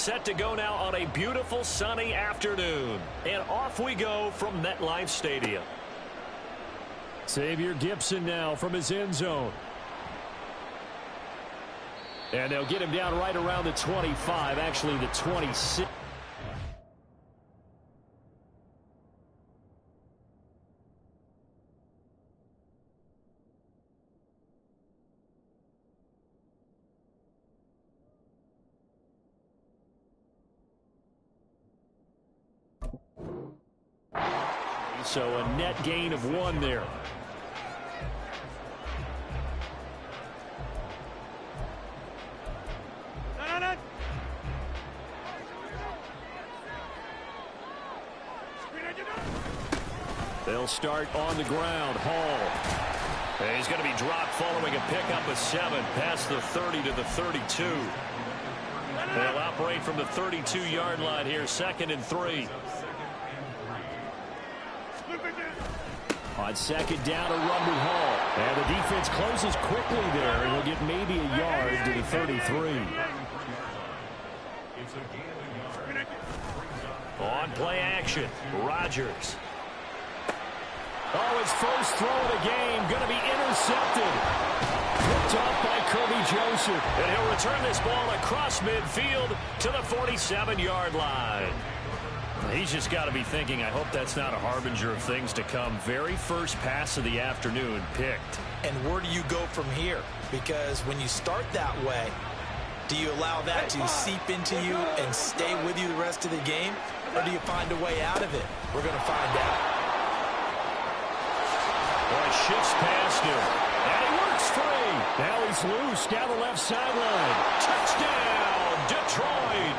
set to go now on a beautiful sunny afternoon. And off we go from MetLife Stadium. Xavier Gipson now from his end zone. And they'll get him down right around the 25, actually the 26. So a net gain of 1 there. They'll start on the ground. Hall. And he's going to be dropped following a pickup of 7 past the 30 to the 32. They'll operate from the 32-yard line here, 2nd and 3. On 2nd down, a run with Hall. And the defense closes quickly there, and he'll get maybe a yard to the 33. On play action, Rodgers. Oh, his first throw of the game going to be intercepted. Picked off by Kirby Joseph. And he'll return this ball across midfield to the 47-yard line. He's just got to be thinking, I hope that's not a harbinger of things to come. Very first pass of the afternoon picked. And where do you go from here? Because when you start that way, do you allow that to seep into you and stay with you the rest of the game? Or do you find a way out of it? We're going to find out. Boy, shifts past him. And he works free. Now he's loose down the left sideline. Touchdown, Detroit.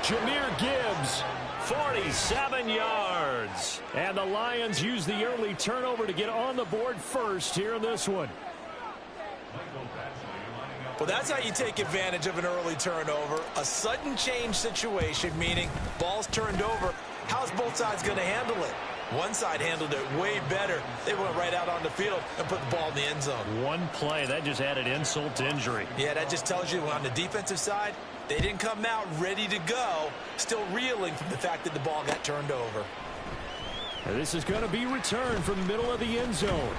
Jahmyr Gibbs. 47 yards. And the Lions use the early turnover to get on the board first here in this one. Well, that's how you take advantage of an early turnover. A sudden change situation, meaning ball's turned over. How's both sides going to handle it? One side handled it way better. They went right out on the field and put the ball in the end zone. One play, that just added insult to injury. Yeah, that just tells you on the defensive side, they didn't come out ready to go, still reeling from the fact that the ball got turned over. And this is going to be returned from the middle of the end zone.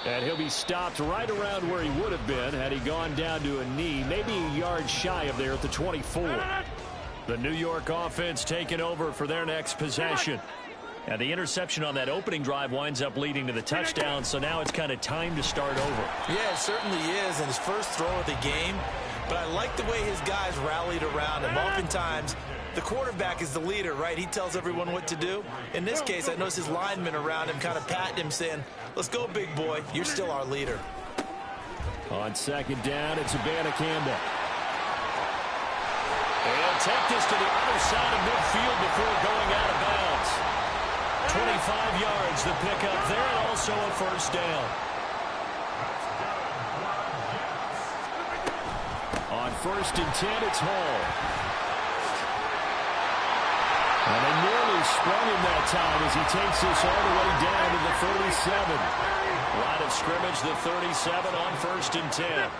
And he'll be stopped right around where he would have been had he gone down to a knee, maybe a yard shy of there at the 24. The New York offense taking over for their next possession. And the interception on that opening drive winds up leading to the touchdown, so now it's kind of time to start over. Yeah, it certainly is, and his first throw of the game. But I like the way his guys rallied around him. Oftentimes, the quarterback is the leader, right? He tells everyone what to do. In this case, I noticed his linemen around him kind of patting him, saying, let's go, big boy. You're still our leader. On 2nd down, it's Campbell. He'll take this to the other side of midfield before going out of bounds. 25 yards the pickup there, and also a first down. On 1st and 10, it's Hall. And they nearly sprung him that time as he takes this all the way down to the 37. Line of scrimmage, the 37 on 1st and 10.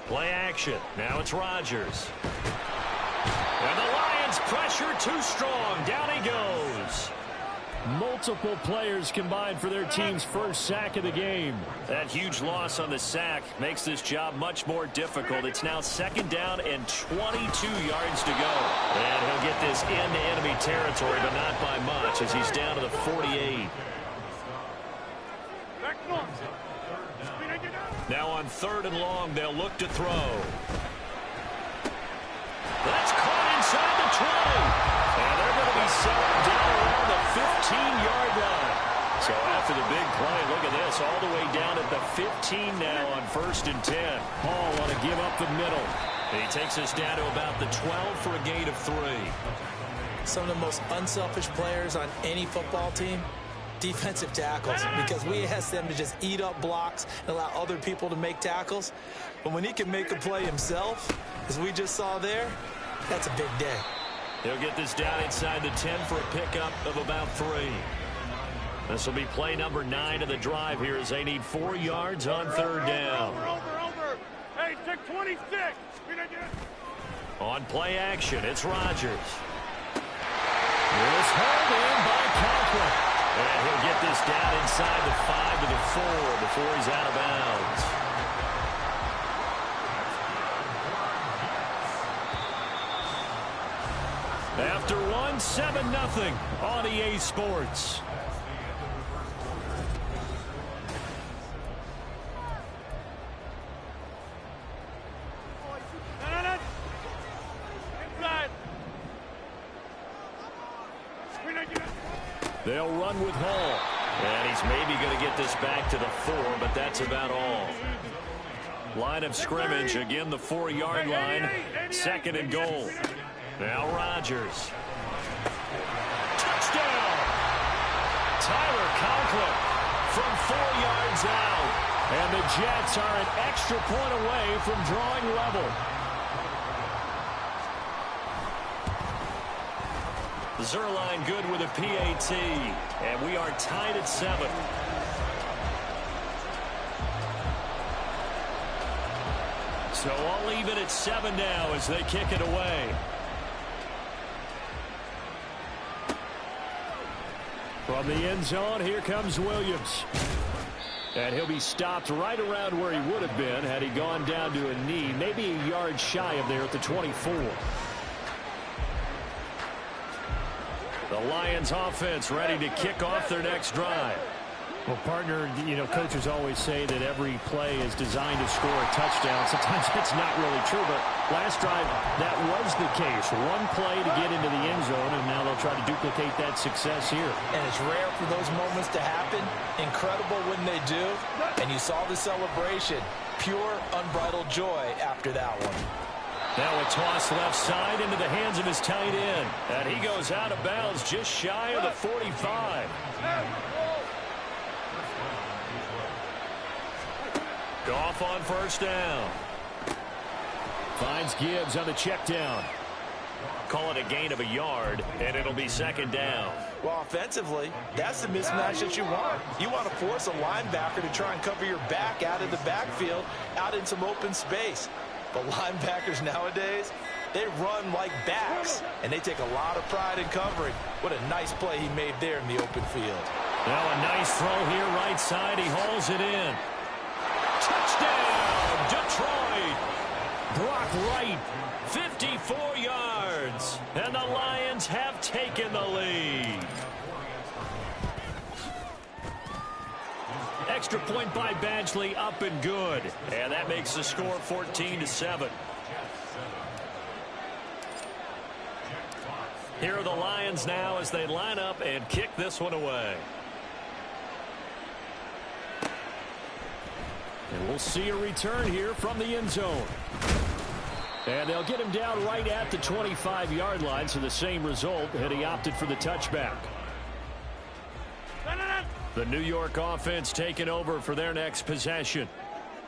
Play action. Now it's Rodgers. And the Lions pressure too strong. Down he goes. Multiple players combined for their team's first sack of the game. That huge loss on the sack makes this job much more difficult. It's now 2nd down and 22 yards to go. And he'll get this into enemy territory, but not by much as he's down to the 48. Now on 3rd and long, they'll look to throw. That's caught inside the 20. And they're going to be settled down around the 15-yard line. So after the big play, look at this, all the way down at the 15 now on 1st and 10. Hall want to give up the middle. He takes us down to about the 12 for a gain of 3. Some of the most unselfish players on any football team, defensive tackles, because we ask them to just eat up blocks and allow other people to make tackles. But when he can make a play himself, as we just saw there, that's a big day. He'll get this down inside the 10 for a pickup of about 3. This will be play number 9 of the drive here as they need 4 yards on 3rd down. Over. Hey, check 26. On play action, it's Rodgers. It's held in by Conklin. And he'll get this down inside the 5 to the 4 before he's out of bounds. After one, 7-0 on EA Sports. They'll run with Hall. And he's maybe going to get this back to the 4, but that's about all. Line of scrimmage, again the 4-yard line. 2nd and goal. Now Rodgers. Touchdown! Tyler Conklin from 4 yards out. And the Jets are an extra point away from drawing level. Zerline good with a PAT. And we are tied at 7. So I'll leave it at 7 now as they kick it away. From the end zone, here comes Williams. And he'll be stopped right around where he would have been had he gone down to a knee, maybe a yard shy of there at the 24. The Lions offense ready to kick off their next drive. Well, partner, coaches always say that every play is designed to score a touchdown. Sometimes it's not really true, but last drive, that was the case. One play to get into the end zone, and now they'll try to duplicate that success here. And it's rare for those moments to happen. Incredible when they do. And you saw the celebration. Pure, unbridled joy after that one. Now a toss left side into the hands of his tight end. And he goes out of bounds just shy of the 45. Goff on first down. Finds Gibbs on the check down. Call it a gain of a yard, and it'll be 2nd down. Well, offensively, that's the mismatch that you want. You want to force a linebacker to try and cover your back out of the backfield, out in some open space. But linebackers nowadays, they run like backs, and they take a lot of pride in covering. What a nice play he made there in the open field. Now a nice throw here right side. He hauls it in. Touchdown, Detroit. Brock Wright, 54 yards. And the Lions have taken the lead. Extra point by Badgley, up and good. And that makes the score 14-7. Here are the Lions now as they line up and kick this one away. And we'll see a return here from the end zone. And they'll get him down right at the 25-yard line, so the same result had he opted for the touchback. The New York offense taking over for their next possession.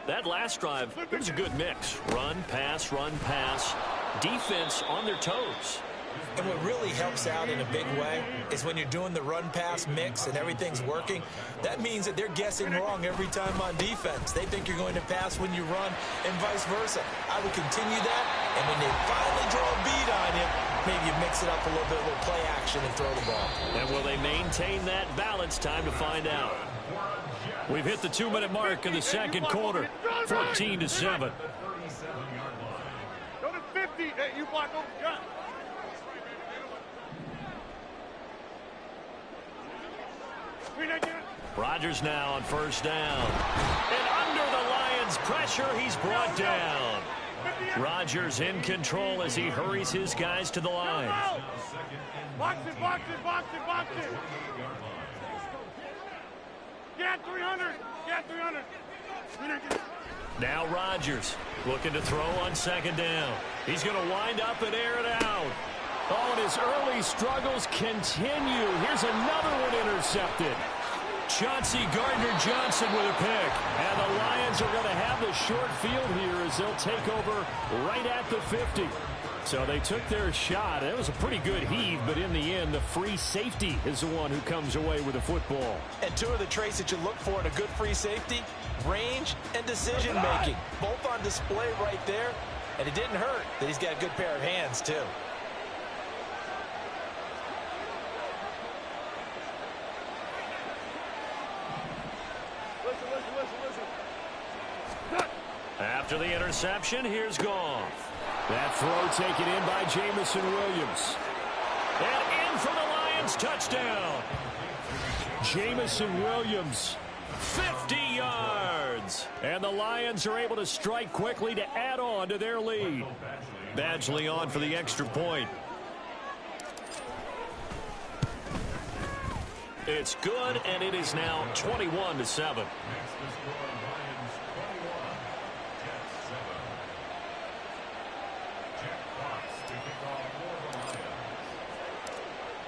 That last drive, it was a good mix. Run, pass, defense on their toes. And what really helps out in a big way is when you're doing the run-pass mix and everything's working, that means that they're guessing wrong every time on defense. They think you're going to pass when you run and vice versa. I would continue that, and when they finally draw a beat on you, maybe you mix it up a little bit, a little play action and throw the ball. And will they maintain that balance? Time to find out. We've hit the 2-minute mark in the second quarter, 14-7. Go to 50. Hey, you block over. Gun. Rodgers now on first down. And under the Lions' pressure, he's brought down. Rodgers in control as he hurries his guys to the line. Box it. Get 300. Now Rodgers looking to throw on 2nd down. He's going to wind up and air it out. Oh, and his early struggles continue. Here's another one intercepted. Chauncey Gardner-Johnson with a pick. And the Lions are going to have the short field here as they'll take over right at the 50. So they took their shot. It was a pretty good heave, but in the end, the free safety is the one who comes away with the football. And two of the traits that you look for in a good free safety, range and decision-making. Both on display right there. And it didn't hurt that he's got a good pair of hands, too. After the interception, here's Goff. That throw taken in by Jamison Williams. And in for the Lions, touchdown. Jamison Williams. 50 yards. And the Lions are able to strike quickly to add on to their lead. Badgley on for the extra point. It's good, and it is now 21-7.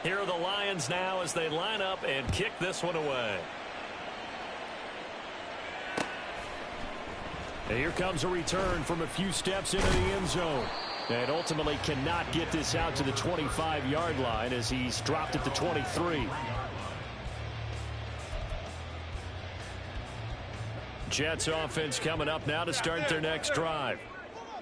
Here are the Lions now as they line up and kick this one away. And here comes a return from a few steps into the end zone. And ultimately cannot get this out to the 25-yard line as he's dropped at the 23. Jets offense coming up now to start their next drive.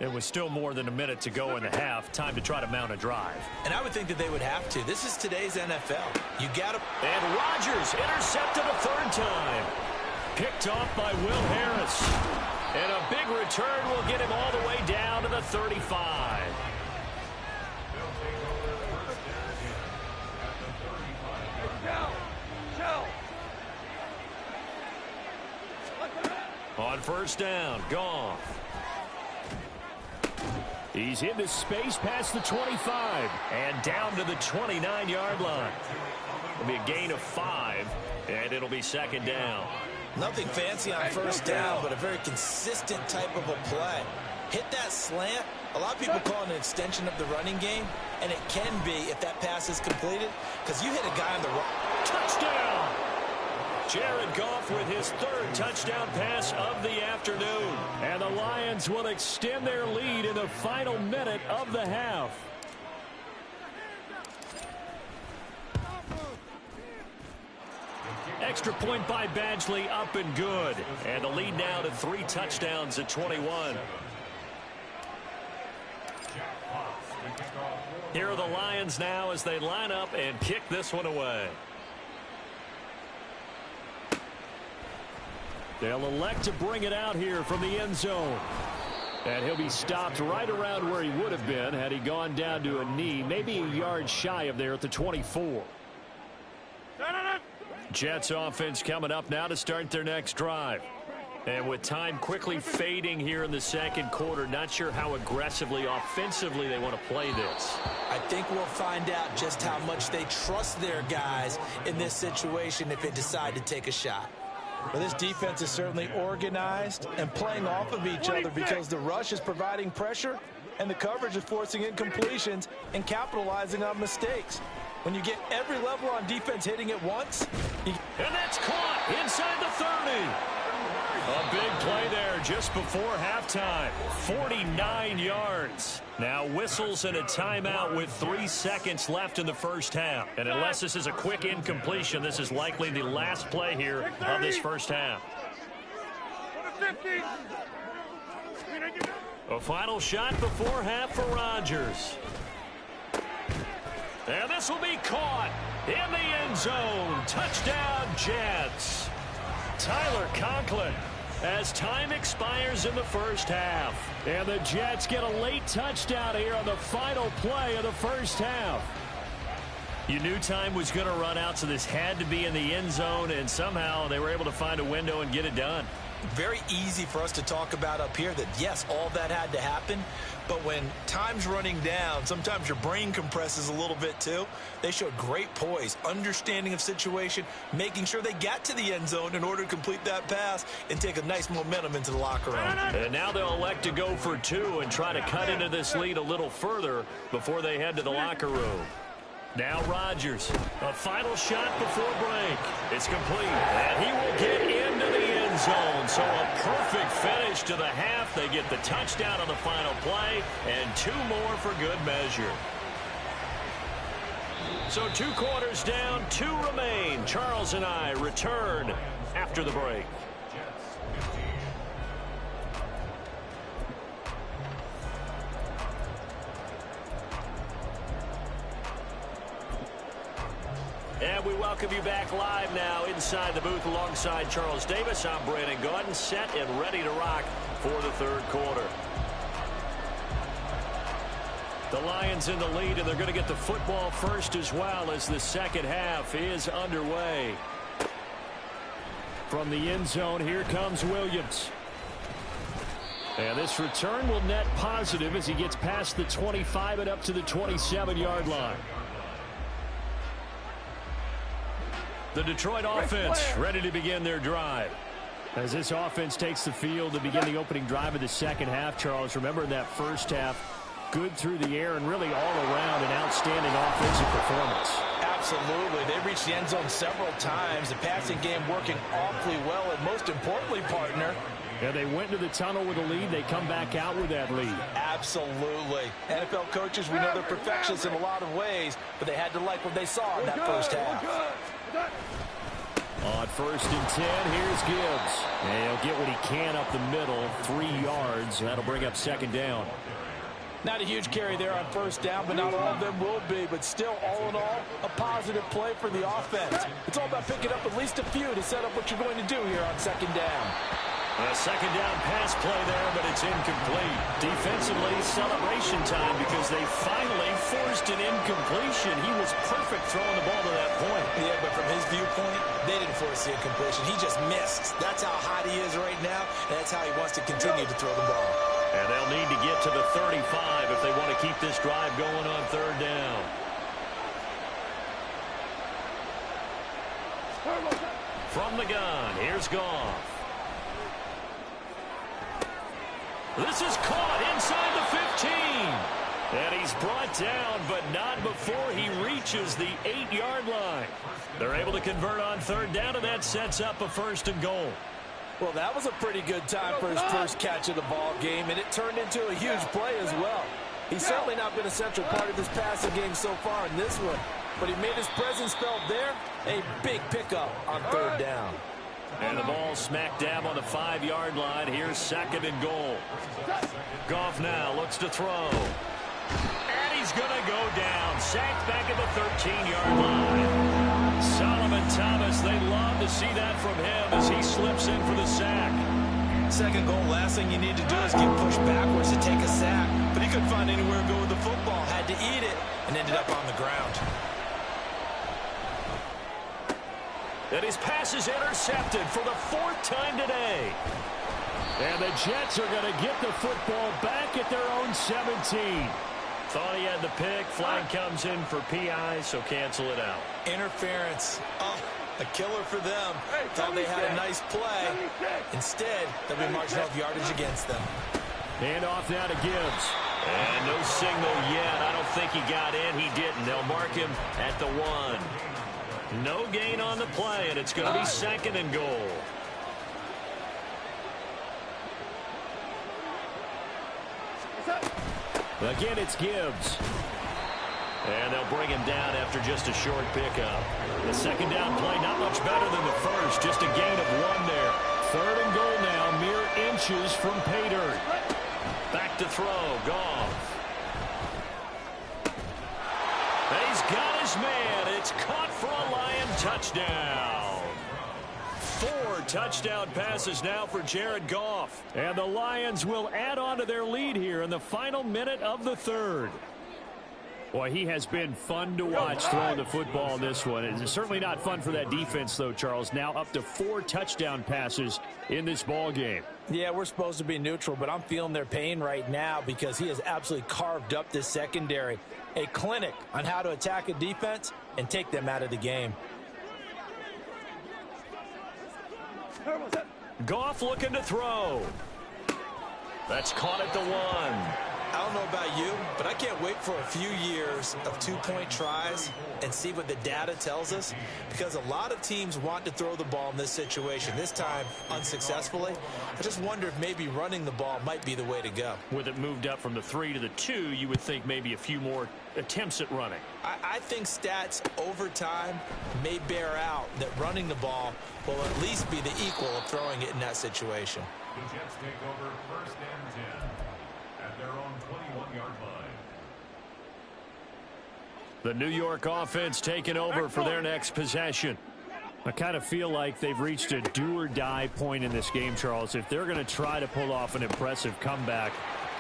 It was still more than a minute to go in the half. Time to try to mount a drive. And I would think that they would have to. This is today's NFL. You got to. And Rodgers intercepted a third time. Picked off by Will Harris. And a big return will get him all the way down to the 35. On first down, Goff. He's into space past the 25. And down to the 29-yard line. It'll be a gain of 5, and it'll be second down. Nothing fancy on first down, but a very consistent type of a play. Hit that slant. A lot of people call it an extension of the running game, and it can be if that pass is completed, because you hit a guy on the right. Touchdown! Jared Goff with his third touchdown pass of the afternoon. And the Lions will extend their lead in the final minute of the half. Extra point by Badgley, up and good. And the lead now to 3 touchdowns at 21. Here are the Lions now as they line up and kick this one away. They'll elect to bring it out here from the end zone. And he'll be stopped right around where he would have been had he gone down to a knee, maybe a yard shy of there at the 24. Jets offense coming up now to start their next drive. And with time quickly fading here in the second quarter, not sure how aggressively, offensively they want to play this. I think we'll find out just how much they trust their guys in this situation if they decide to take a shot. Well, this defense is certainly organized and playing off of each other because the rush is providing pressure and the coverage is forcing incompletions and capitalizing on mistakes. When you get every level on defense hitting at once. And that's caught inside the 30. A big play there just before halftime. 49 yards. Now whistles and a timeout with 3 seconds left in the first half. And unless this is a quick incompletion, this is likely the last play here of this first half. A final shot before half for Rodgers. And this will be caught in the end zone. Touchdown, Jets. Tyler Conklin as time expires in the first half. And the Jets get a late touchdown here on the final play of the first half. You knew time was going to run out, so this had to be in the end zone, and somehow they were able to find a window and get it done. Very easy for us to talk about up here that, yes, all that had to happen. But when time's running down, sometimes your brain compresses a little bit too. They showed great poise, understanding of situation, making sure they got to the end zone in order to complete that pass and take a nice momentum into the locker room. And now they'll elect to go for 2 and try to cut into this lead a little further before they head to the locker room. Now Rodgers, a final shot before break. It's complete, and he will get into the end zone. So a perfect finish to the half. They get the touchdown on the final play, and 2 more for good measure. So 2 quarters down, 2 remain. Charles and I return after the break. And we welcome you back live now inside the booth alongside Charles Davis. I'm Brandon Gaudin, set and ready to rock for the third quarter. The Lions in the lead, and they're going to get the football first as well as the second half is underway. From the end zone, here comes Williams. And this return will net positive as he gets past the 25 and up to the 27-yard line. The Detroit offense ready to begin their drive. As this offense takes the field to begin the opening drive of the second half, Charles, remember in that first half, good through the air and really all around an outstanding offensive performance. Absolutely. They reached the end zone several times. The passing game working awfully well, and most importantly, partner, yeah, they went to the tunnel with a lead. They come back out with that lead. Absolutely. NFL coaches, we know they're perfectionists in a lot of ways, but they had to like what they saw in that first half. On 1st and 10, here's Gibbs. And he'll get what he can up the middle, 3 yards. That'll bring up second down. Not a huge carry there on first down, but not all of them will be. But still, all in all, a positive play for the offense. It's all about picking up at least a few to set up what you're going to do here on second down. A second down pass play there, but it's incomplete. Defensively, celebration time because they finally forced an incompletion. He was perfect throwing the ball to that point. Yeah, but from his viewpoint, they didn't force the incompletion. He just missed. That's how hot he is right now, and that's how he wants to continue to throw the ball. And they'll need to get to the 35 if they want to keep this drive going on third down. From the gun, here's Goff. This is caught inside the 15. And he's brought down, but not before he reaches the 8-yard line. They're able to convert on third down, and that sets up a 1st and goal. Well, that was a pretty good time for his first catch of the ball game, and it turned into a huge play as well. He's certainly not been a central part of this passing game so far in this one, but he made his presence felt there. A big pickup on third down. And the ball smack dab on the 5-yard line. Here's 2nd and goal. Goff now looks to throw. And he's going to go down. Sacked back at the 13-yard line. Solomon Thomas, they love to see that from him as he slips in for the sack. Second goal, last thing you need to do is get pushed backwards to take a sack. But he couldn't find anywhere to go with the football. Had to eat it and ended up on the ground. And his pass is intercepted for the 4th time today. And the Jets are going to get the football back at their own 17. Thought he had the pick. Flag comes in for PI, so cancel it out. Interference. Oh, a killer for them. Thought they had a nice play. Instead, they'll be marching off yardage against them. And off now to Gibbs. And no signal yet. I don't think he got in. He didn't. They'll mark him at the 1. No gain on the play, and it's going to be 2nd and goal. Again, it's Gibbs. And they'll bring him down after just a short pickup. The second down play, not much better than the first. Just a gain of 1 there. 3rd and goal now, mere inches from pay dirt. Back to throw, Goff. He's got his man. It's caught for a Lion touchdown. 4 touchdown passes now for Jared Goff. And the Lions will add on to their lead here in the final minute of the 3rd. Boy, he has been fun to watch throwing the football in this one. It's certainly not fun for that defense, though, Charles. Now up to 4 touchdown passes in this ball game. Yeah, we're supposed to be neutral, but I'm feeling their pain right now because he has absolutely carved up this secondary. A clinic on how to attack a defense and take them out of the game. Goff looking to throw. That's caught at the 1. I don't know about you, but I can't wait for a few years of 2-point tries and see what the data tells us, because a lot of teams want to throw the ball in this situation, this time unsuccessfully. I just wonder if maybe running the ball might be the way to go. With it moved up from the 3 to the 2, you would think maybe a few more attempts at running. I think stats over time may bear out that running the ball will at least be the equal of throwing it in that situation. The Jets take over 1st and 10 at their own 21-yard line. The New York offense taking over for their next possession. I kind of feel like they've reached a do-or-die point in this game, Charles. If they're going to try to pull off an impressive comeback,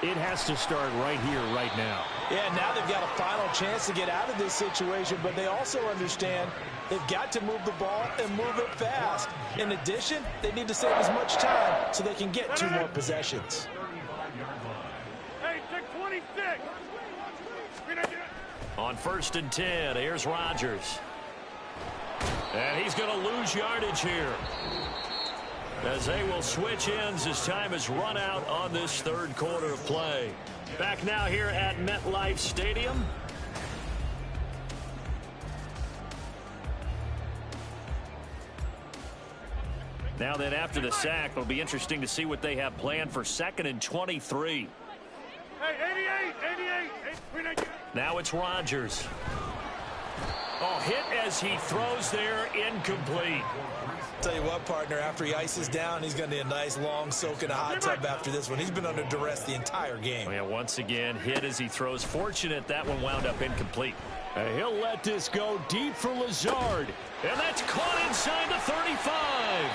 it has to start right here, right now. Yeah, now they've got a final chance to get out of this situation, but they also understand they've got to move the ball and move it fast. In addition, they need to save as much time so they can get 2 more possessions. Hey, take 26. On 1st and 10, here's Rodgers. And he's going to lose yardage here, as they will switch ends as time has run out on this 3rd quarter of play. Back now here at MetLife Stadium. Now then, after the sack, it'll be interesting to see what they have planned for 2nd and 23. Hey, 88. Now it's Rodgers. Oh, hit as he throws there, incomplete. Tell you what, partner, after he ices down, he's going to need a nice long soak in a hot tub after this one. He's been under duress the entire game. Oh, yeah, once again, hit as he throws. Fortunate that one wound up incomplete. And he'll let this go deep for Lazard. And that's caught inside the 35.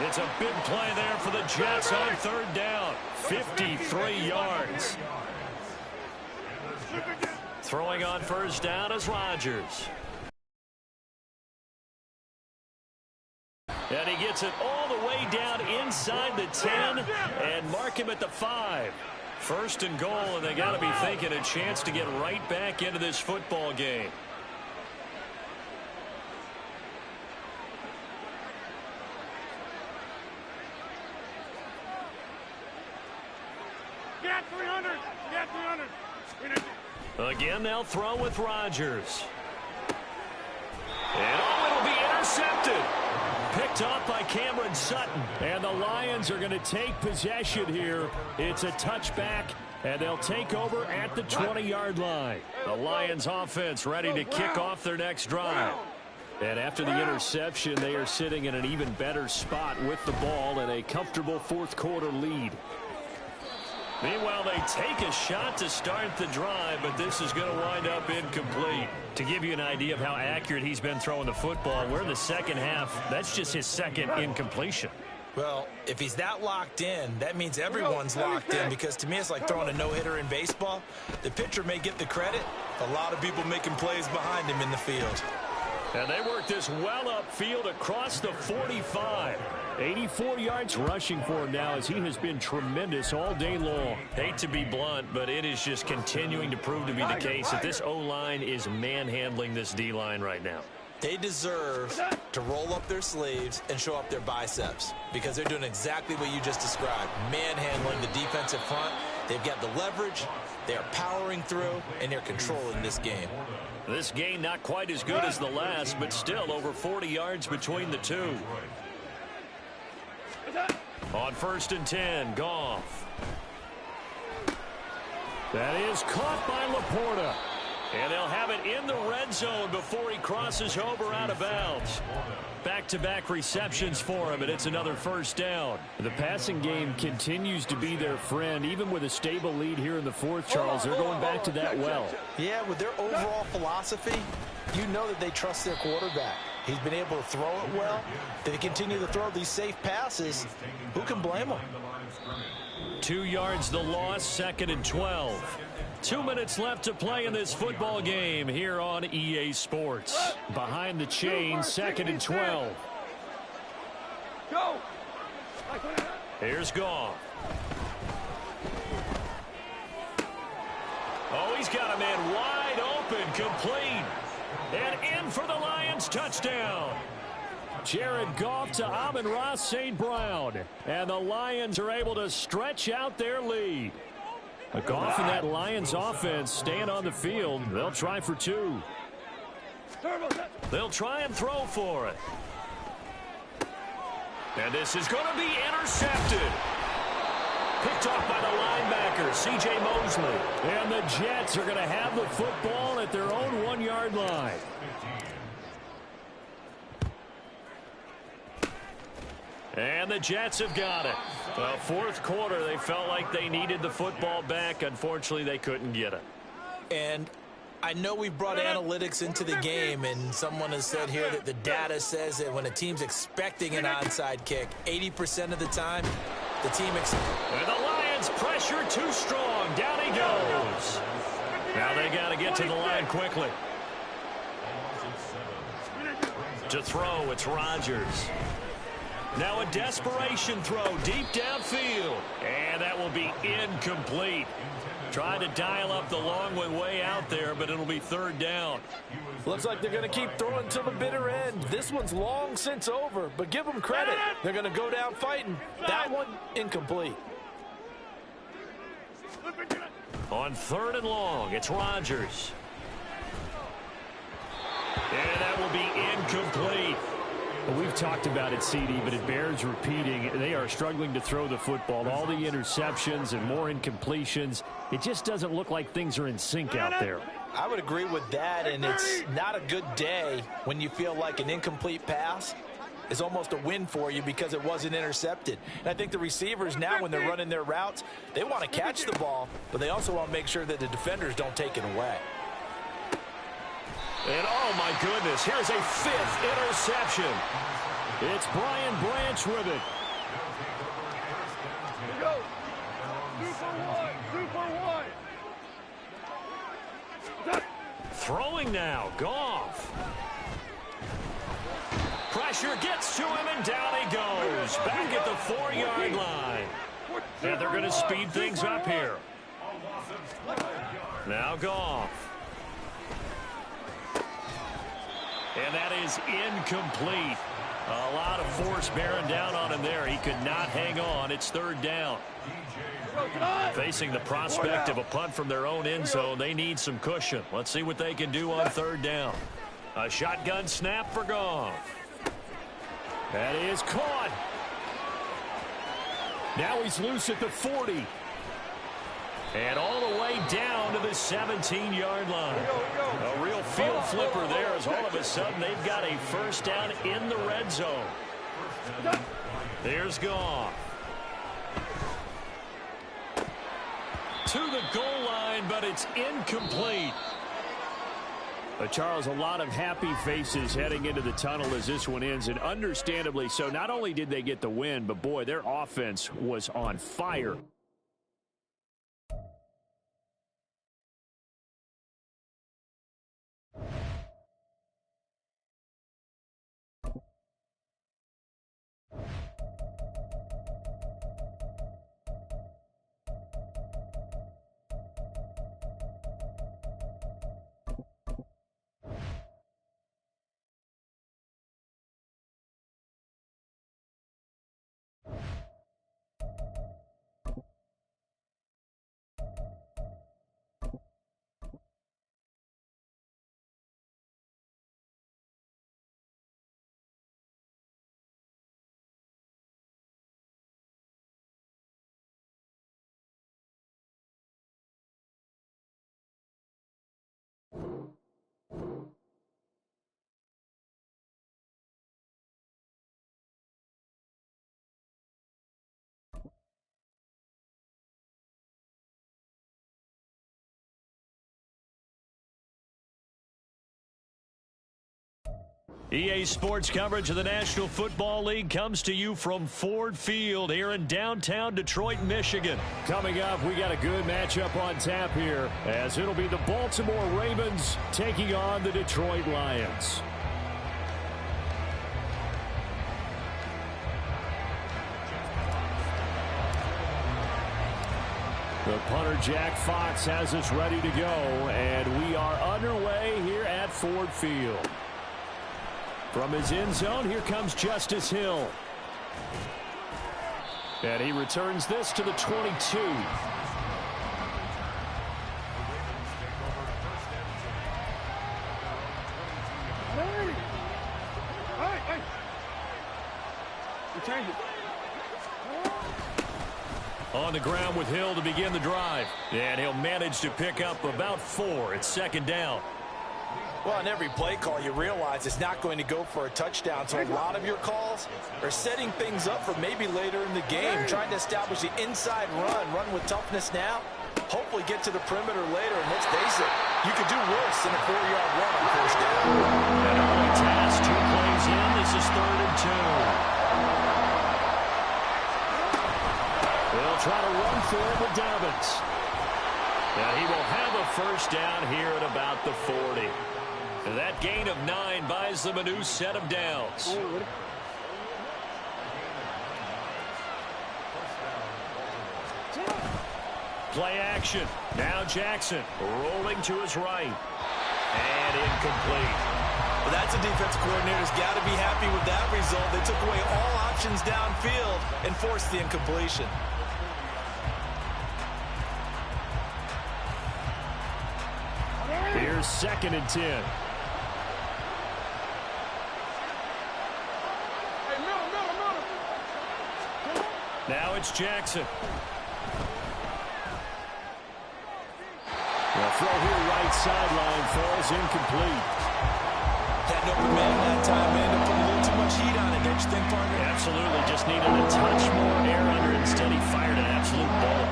It's a big play there for the Jets on 3rd down. 53 yards. Throwing on 1st down is Rodgers. And he gets it all the way down inside the 10 and mark him at the 5. 1st and goal, and they got to be thinking a chance to get right back into this football game. Get 300. Get 300. Again, they'll throw with Rodgers. And oh, it'll be intercepted. Picked up by Cameron Sutton. And the Lions are going to take possession here. It's a touchback, and they'll take over at the 20-yard line. The Lions offense ready to kick off their next drive. And after the interception, they are sitting in an even better spot with the ball and a comfortable 4th quarter lead. Meanwhile, they take a shot to start the drive, but this is going to wind up incomplete. To give you an idea of how accurate he's been throwing the football, we're in the 2nd half. That's just his 2nd incompletion. Well, if he's that locked in, that means everyone's locked in, because to me it's like throwing a no-hitter in baseball. The pitcher may get the credit, a lot of people making plays behind him in the field. And they work this well upfield across the 45. 84 yards rushing for him now, as he has been tremendous all day long. Hate to be blunt, but it is just continuing to prove to be the case that this O-line is manhandling this D-line right now. They deserve to roll up their sleeves and show up their biceps, because they're doing exactly what you just described, manhandling the defensive front. They've got the leverage, they're powering through, and they're controlling this game. This game not quite as good as the last, but still over 40 yards between the two. On 1st and 10, Goff. That is caught by Laporta. And they'll have it in the red zone before he crosses over out of bounds. Back-to-back receptions for him, and it's another 1st down. The passing game continues to be their friend. Even with a stable lead here in the 4th, Charles, they're going back to that well. Yeah, with their overall philosophy, you know that they trust their quarterback. He's been able to throw it well. They continue to throw these safe passes. Who can blame them? 2 yards the loss, 2nd and 12. 2 minutes left to play in this football game here on EA Sports. Behind the chain, 2nd and 12. Go. Here's Goff. Oh, he's got a man wide open, complete. And in for the Lions, touchdown. Jared Goff to Amon-Ra St. Brown. And the Lions are able to stretch out their lead. Goff and that Lions offense staying on the field. They'll try for 2. They'll try and throw for it. And this is going to be intercepted. Picked off by the linebacker, C.J. Mosley. And the Jets are going to have the football at their own 1-yard line. And the Jets have got it. 4th quarter, they felt like they needed the football back. Unfortunately, they couldn't get it. And I know we brought analytics into the game, and someone has said here that the data says that when a team's expecting an onside kick, 80% of the time, the team and the Lions pressure too strong. Down he goes. Now they got to get to the line quickly. To throw, it's Rodgers. Now a desperation throw deep downfield. And that will be incomplete. Trying to dial up the long way out there, but it'll be third down. Looks like they're going to keep throwing till the bitter end. This one's long since over, but give them credit. They're going to go down fighting. That one, incomplete. On third and long, it's Rodgers. And that will be incomplete. Well, we've talked about it, CD, but it bears repeating. They are struggling to throw the football. All the interceptions and more incompletions. It just doesn't look like things are in sync out there. I would agree with that, and it's not a good day when you feel like an incomplete pass is almost a win for you because it wasn't intercepted. And I think the receivers now, when they're running their routes, they want to catch the ball, but they also want to make sure that the defenders don't take it away. And oh my goodness, here's a fifth interception. It's Brian Branch with it. Go. 2 for 1. Throwing now, Goff. Pressure gets to him, and down he goes. Back at the 4-yard line. And they're going to speed things up here. Now Goff. And that is incomplete. A lot of force bearing down on him there. He could not hang on. It's third down. Facing the prospect of a punt from their own end zone, they need some cushion. Let's see what they can do on third down. A shotgun snap for Goff. That is caught. Now he's loose at the 40. And all the way down to the 17-yard line. A real field flipper there as all of a sudden they've got a first down in the red zone. There's Goff. To the goal line, but it's incomplete. Charles, a lot of happy faces heading into the tunnel as this one ends, and understandably so. Not only did they get the win, but boy, their offense was on fire. EA Sports coverage of the National Football League comes to you from Ford Field here in downtown Detroit, Michigan. Coming up, we got a good matchup on tap here, as it'll be the Baltimore Ravens taking on the Detroit Lions. The punter, Jack Fox, has us ready to go, and we are underway here at Ford Field. From his end zone, here comes Justice Hill. And he returns this to the 22. Hey. We change it. On the ground with Hill to begin the drive. And he'll manage to pick up about 4. It's second down. Well, on every play call, you realize it's not going to go for a touchdown. So a lot of your calls are setting things up for maybe later in the game, trying to establish the inside run with toughness now. hopefully get to the perimeter later. And let's face it, you could do worse than a 4-yard run on first down. An early task, 2 plays in. This is 3rd and 2. They'll try to run for it with Dobbins. And he will have a first down here at about the 40. And that gain of 9 buys them a new set of downs. Play action. Now Jackson rolling to his right. And incomplete. Well, that's a defensive coordinator's got to be happy with that result. They took away all options downfield and forced the incompletion. Here's 2nd and 10. Now it's Jackson. The throw here right sideline falls incomplete. Had an open man that time. They ended up putting a little too much heat on it, don't you think, partner? Absolutely. Just needed a touch more air under it. Instead, he fired an absolute bullet.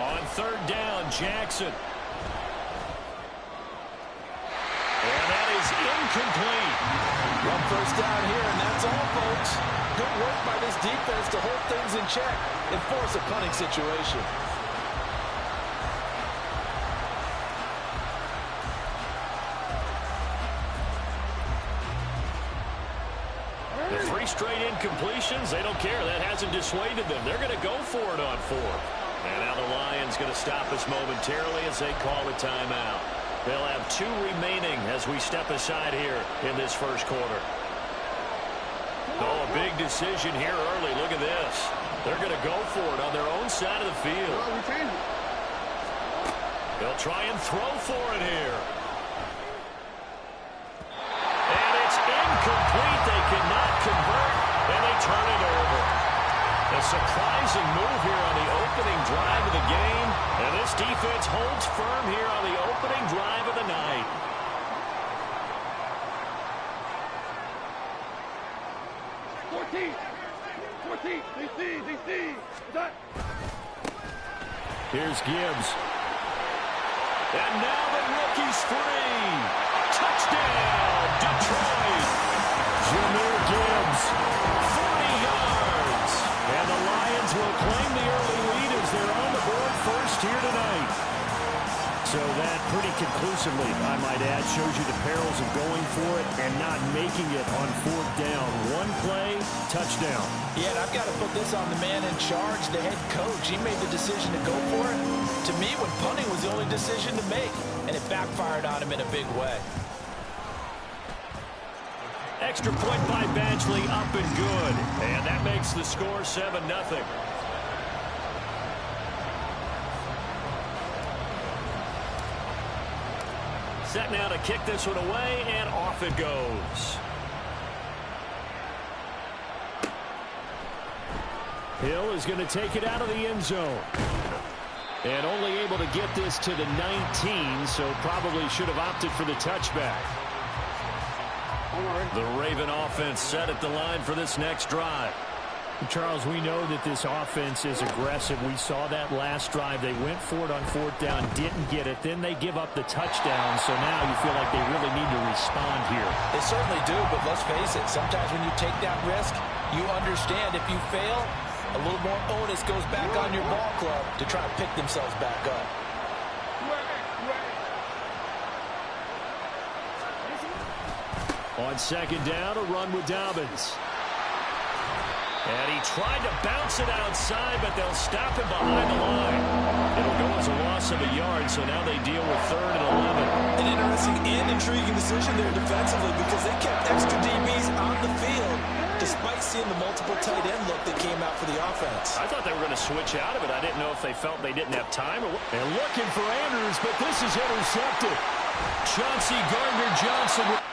On 3rd down, Jackson. And that is incomplete. One first down here, and that's all, folks. Good work by this defense to hold things in check and force a punting situation. The 3 straight incompletions, they don't care. That hasn't dissuaded them. They're going to go for it on 4th. And now the Lions going to stop us momentarily as they call a timeout. They'll have 2 remaining as we step aside here in this first quarter. Oh, a big decision here early. Look at this. They're going to go for it on their own side of the field. They'll try and throw for it here. And it's incomplete. They cannot convert, and they turn it over. A surprising move here on the opening drive of the game, and this defense holds firm here on the opening drive of the night. Here's Gibbs. And now the rookie's free. Touchdown, Detroit. Jahmyr Gibbs. 40 yards. And the Lions will claim the early lead as they're on the board first here tonight. So that pretty conclusively, I might add, shows you the perils of going for it and not making it on 4th down. One play, touchdown. Yeah, and I've got to put this on the man in charge, the head coach. He made the decision to go for it. To me, when punting was the only decision to make, and it backfired on him in a big way. Extra point by Badgley, up and good. And that makes the score 7-0. Set now to kick this one away, and off it goes. Hill is going to take it out of the end zone. And only able to get this to the 19, so probably should have opted for the touchback. The Raven offense set at the line for this next drive. Charles, we know that this offense is aggressive. We saw that last drive. They went for it on 4th down, didn't get it. Then they give up the touchdown, so now you feel like they really need to respond here. They certainly do, but let's face it. Sometimes when you take that risk, you understand if you fail, a little more onus goes back on your ball club to try to pick themselves back up. On 2nd down, a run with Dobbins. And he tried to bounce it outside, but they'll stop him behind the line. It'll go as a loss of a yard, so now they deal with 3rd and 11. An interesting and intriguing decision there defensively because they kept extra DBs on the field despite seeing the multiple tight end look that came out for the offense. I thought they were going to switch out of it. I didn't know if they felt they didn't have time. And looking for Andrews, but this is intercepted. Chauncey Gardner-Johnson.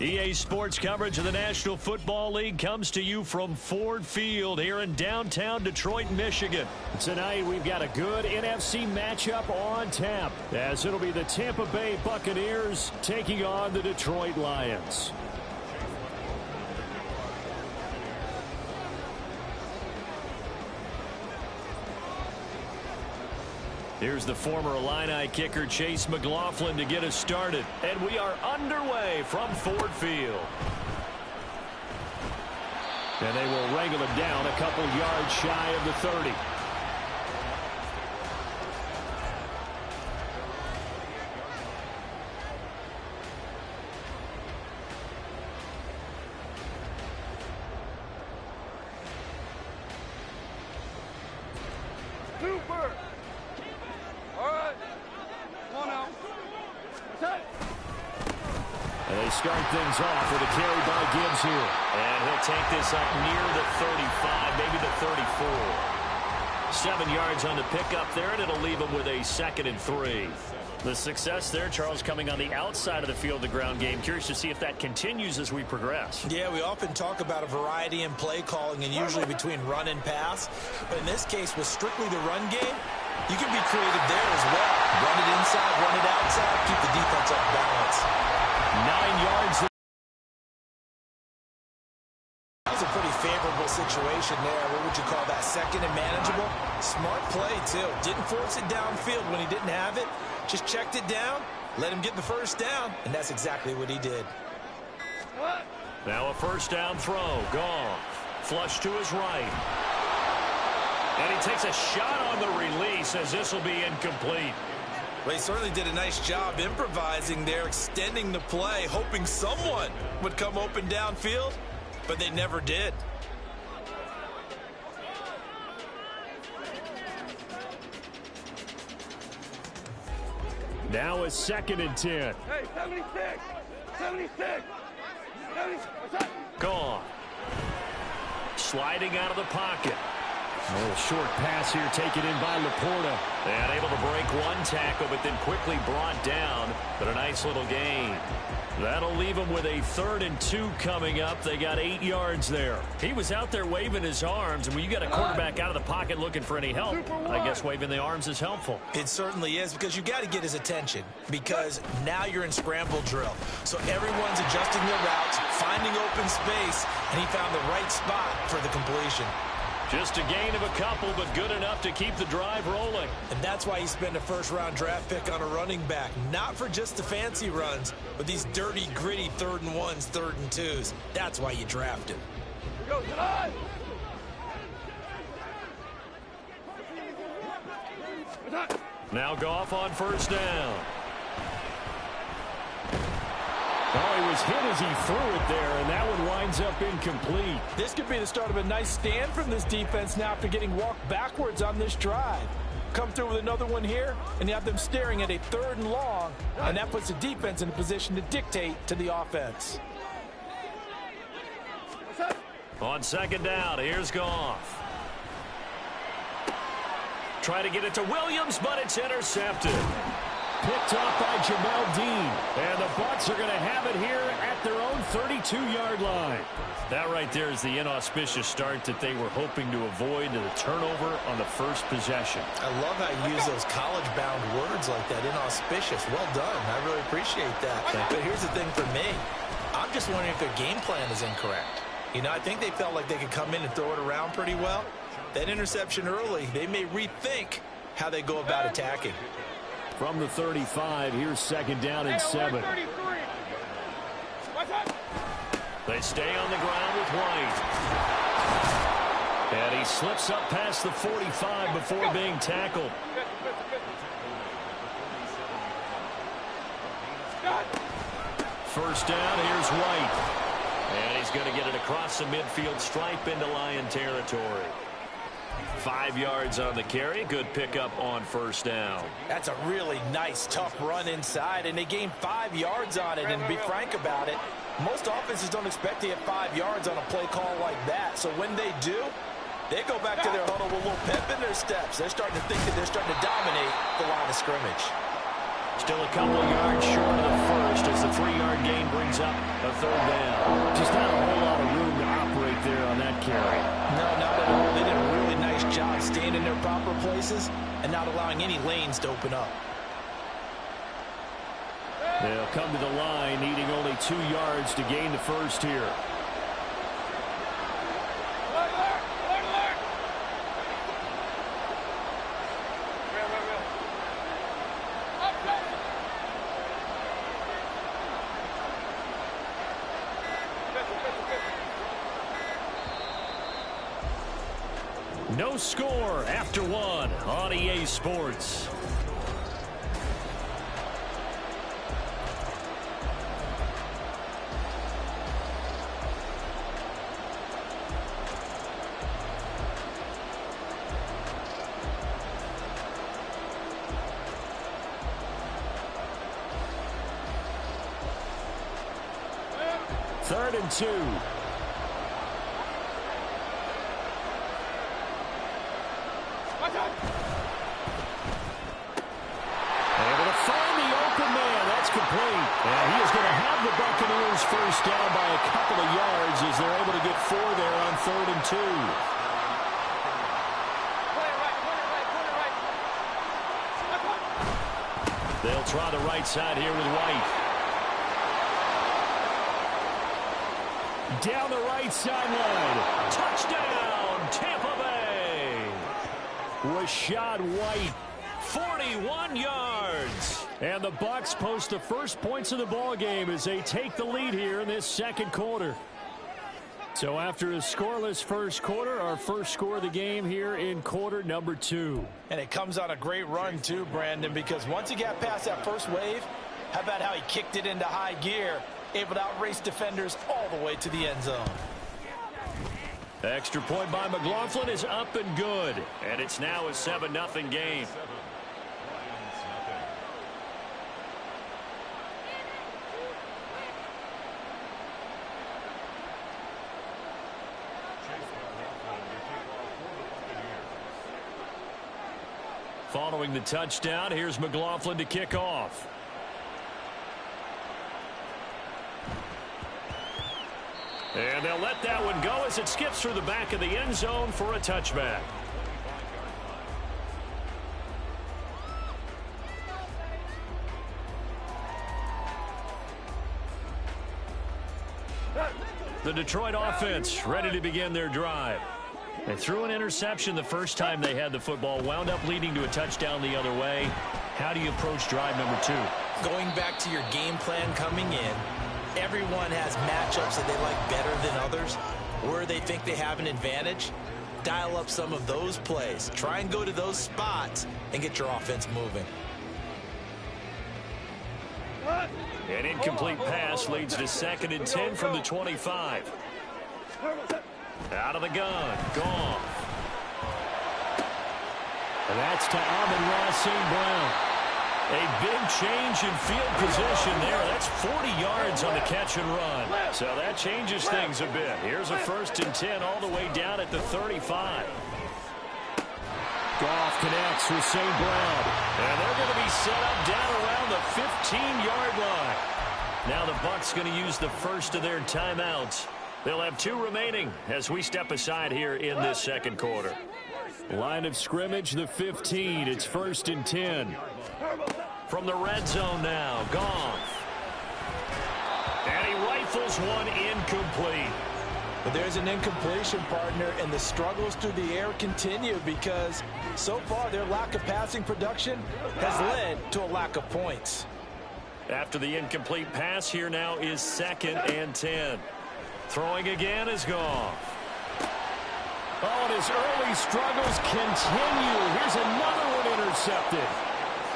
EA Sports coverage of the National Football League comes to you from Ford Field here in downtown Detroit, Michigan. Tonight we've got a good NFC matchup on tap, as it'll be the Tampa Bay Buccaneers taking on the Detroit Lions. Here's the former Illini kicker Chase McLaughlin to get us started. And we are underway from Ford Field. And they will wrangle him down a couple yards shy of the 30. Super. All right. Come on now. And they start things off with a carry by Gibbs here. And he'll take this up near the 35, maybe the 34. 7 yards on the pickup there, and it'll leave him with a 2nd and 3. The success there, Charles, coming on the outside of the field, the ground game. Curious to see if that continues as we progress. Yeah, we often talk about a variety in play calling and usually between run and pass. But in this case, with strictly the run game, you can be creative there as well. Run it inside, run it outside, keep the defense off balance. 9 yards. That was a pretty favorable situation there. What would you call that? 2nd and manageable? Smart play, too. Didn't force it downfield when he didn't have it. Just checked it down, let him get the first down, and that's exactly what he did. Now a first down throw. Goff. Flush to his right. And he takes a shot on the release as this will be incomplete. Well, he certainly did a nice job improvising there, extending the play, hoping someone would come open downfield, but they never did. Now a 2nd and 10. Hey, 76. 76. 76. Goff. Sliding out of the pocket. A little short pass here taken in by Laporta. And able to break one tackle, but then quickly brought down. But a nice little gain. That'll leave him with a 3rd and 2 coming up. They got 8 yards there. He was out there waving his arms, and when you got a quarterback out of the pocket looking for any help, I guess waving the arms is helpful. It certainly is, because you got to get his attention, because now you're in scramble drill. So everyone's adjusting their routes, finding open space, and he found the right spot for the completion. Just a gain of a couple, but good enough to keep the drive rolling. And that's why you spend a first-round draft pick on a running back. Not for just the fancy runs, but these dirty, gritty 3rd and 1s, 3rd and 2s. That's why you draft him. Go tonight. Now Goff on first down. Oh, he was hit as he threw it there, and that one winds up incomplete. This could be the start of a nice stand from this defense now after getting walked backwards on this drive. Come through with another one here, and you have them staring at a 3rd and long, and that puts the defense in a position to dictate to the offense. On 2nd down, here's Goff. Try to get it to Williams, but it's intercepted. Picked off by Jamel Dean. And the Bucs are going to have it here at their own 32-yard line. That right there is the inauspicious start that they were hoping to avoid, to the turnover on the first possession. I love how you use those college-bound words like that, inauspicious. Well done. I really appreciate that. But here's the thing for me. I'm just wondering if their game plan is incorrect. You know, I think they felt like they could come in and throw it around pretty well. That interception early, they may rethink how they go about attacking. From the 35, here's 2nd down and 7. They stay on the ground with White. And he slips up past the 45 before being tackled. First down, here's White. And he's going to get it across the midfield stripe into Lion territory. 5 yards on the carry. Good pickup on first down. That's a really nice, tough run inside, and they gained 5 yards on it. And to be frank about it, most offenses don't expect to get 5 yards on a play call like that. So when they do, they go back to their huddle with a little pep in their steps. They're starting to think that they're starting to dominate the line of scrimmage. Still a couple of yards short of the first as the 3-yard gain brings up a third down. Just not a whole lot of room to operate there on that carry. No, not at all. They did a really nice job staying in their proper places and not allowing any lanes to open up. They'll come to the line needing only 2 yards to gain the first here. No score after 1 on EA Sports. Third and 2. Able to find the open man. That's complete. And he is going to have the Buccaneers first down by a couple of yards as they're able to get 4 there on 3rd and 2. They'll try the right side here with White. Down the right sideline. Touchdown, Tampa Bay. Rashad White, 41 yards. And the Bucs post the first points of the ball game as they take the lead here in this second quarter. So after a scoreless first quarter, our first score of the game here in quarter number 2. And it comes on a great run too, Brandon, because once he got past that first wave, how about how he kicked it into high gear, able to outrace defenders all the way to the end zone. Extra point by McLaughlin is up and good. And it's now a 7-0 game. Following the touchdown, here's McLaughlin to kick off. And they'll let that one go as it skips through the back of the end zone for a touchback. The Detroit offense ready to begin their drive. They threw an interception the first time they had the football, wound up leading to a touchdown the other way. How do you approach drive number 2? Going back to your game plan coming in, everyone has matchups that they like better than others, where they think they have an advantage. Dial up some of those plays. Try and go to those spots and get your offense moving. An incomplete pass leads to 2nd and 10 from the 25. Out of the gun, gone. And that's to Amon-Ra St. Brown. A big change in field position there. That's 40 yards on the catch and run. So that changes things a bit. Here's a 1st and 10 all the way down at the 35. Goff connects with St. Brown. And they're going to be set up down around the 15-yard line. Now the Bucs going to use the first of their timeouts. They'll have 2 remaining as we step aside here in this second quarter. Line of scrimmage, the 15. It's 1st and 10. From the red zone now, Goff. And he rifles one incomplete. But there's an incompletion, partner, and the struggles through the air continue because so far their lack of passing production has led to a lack of points. After the incomplete pass, here now is 2nd and 10. Throwing again is Goff. Oh, and his early struggles continue. Here's another one intercepted.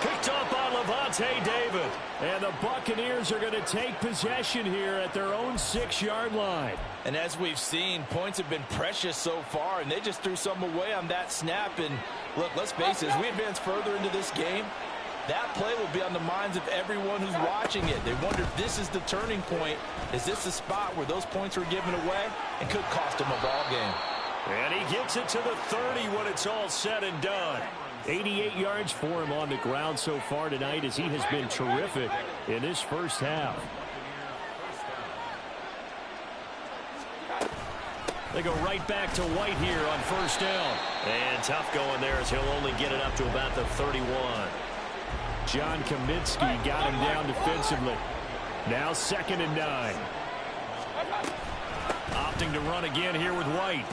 Picked up by Levante David. And the Buccaneers are going to take possession here at their own 6-yard line. And as we've seen, points have been precious so far, and they just threw some away on that snap. And look, let's face it, as we advance further into this game, that play will be on the minds of everyone who's watching it. They wonder if this is the turning point. Is this the spot where those points were given away and could cost them a ball game? And he gets it to the 30 when it's all said and done. 88 yards for him on the ground so far tonight, as he has been terrific in this first half. They go right back to White here on first down. And tough going there, as he'll only get it up to about the 31. John Kaminsky got him down defensively. Now 2nd and 9. Opting to run again here with White.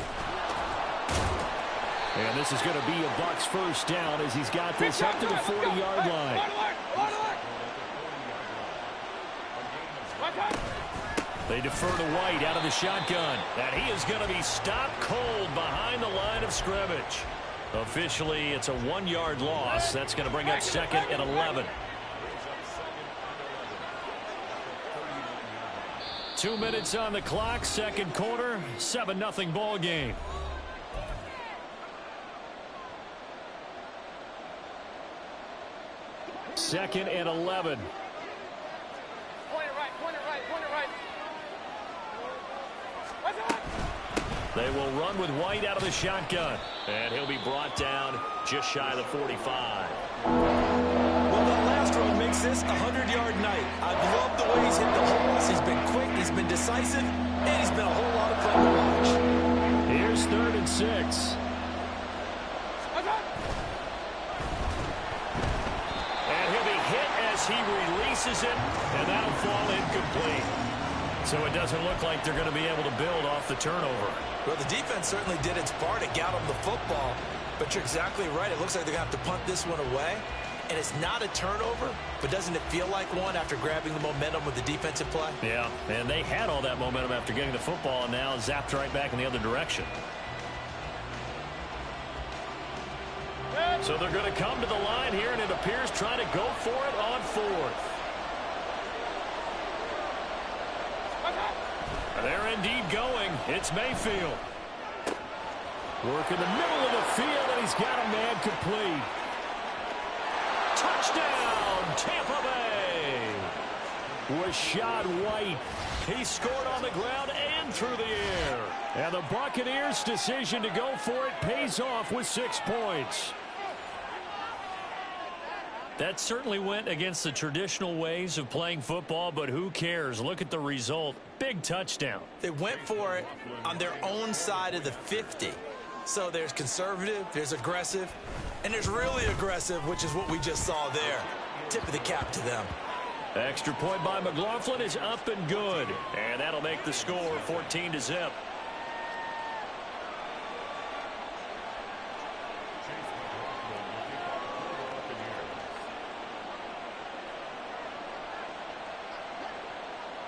And this is going to be a Bucs first down, as he's got this up to the 40-yard line. They defer to White out of the shotgun. And he is going to be stopped cold behind the line of scrimmage. Officially, it's a 1-yard loss. That's going to bring up 2nd and 11. 2 minutes on the clock, second quarter, 7-0 ball game. Second and 11. They will run with White out of the shotgun. And he'll be brought down just shy of the 45. Well, that last run makes this a 100-yard night. I've loved the way he's hit the holes. He's been quick, he's been decisive, and he's been a whole lot of fun to watch. Here's 3rd and 6. And he'll be hit as he releases it, and that'll fall incomplete. So it doesn't look like they're going to be able to build off the turnover. Well, the defense certainly did its part. It got them the football. But you're exactly right. It looks like they're going to have to punt this one away. And it's not a turnover, but doesn't it feel like one after grabbing the momentum with the defensive play? Yeah, and they had all that momentum after getting the football, and now zapped right back in the other direction. So they're going to come to the line here, and it appears trying to go for it on 4th. They're indeed going. It's Mayfield. Work in the middle of the field, and he's got a man complete. Touchdown, Tampa Bay. Rashad White. He scored on the ground and through the air. And the Buccaneers' decision to go for it pays off with 6 points. That certainly went against the traditional ways of playing football, but who cares? Look at the result. Big touchdown. They went for it on their own side of the 50. So there's conservative, there's aggressive, and there's really aggressive, which is what we just saw there. Tip of the cap to them. Extra point by McLaughlin is up and good. And that'll make the score 14-0.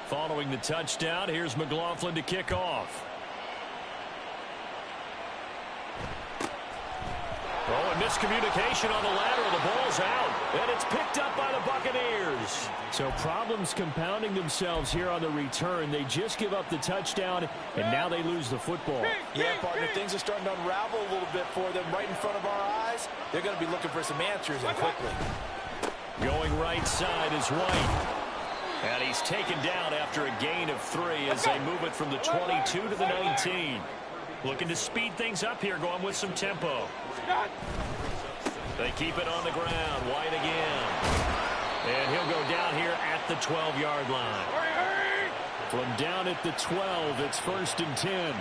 Following the touchdown, here's McLaughlin to kick off. Oh, and miscommunication on the lateral. The ball's out, and it's picked up by the Buccaneers. So problems compounding themselves here on the return. They just give up the touchdown, and now they lose the football. Yeah, partner, things are starting to unravel a little bit for them right in front of our eyes. They're going to be looking for some answers, and quickly. Going right side is White. And he's taken down after a gain of 3 as they move it from the 22 to the 19. Looking to speed things up here, going with some tempo. They keep it on the ground. White again. And he'll go down here at the 12-yard line. From down at the 12, it's 1st and 10.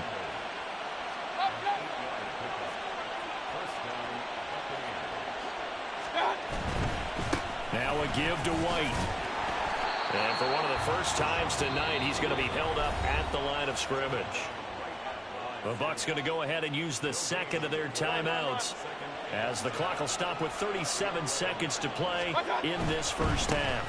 Now a give to White. And for one of the first times tonight, he's going to be held up at the line of scrimmage. The Bucs going to go ahead and use the second of their timeouts, as the clock will stop with 37 seconds to play in this first half.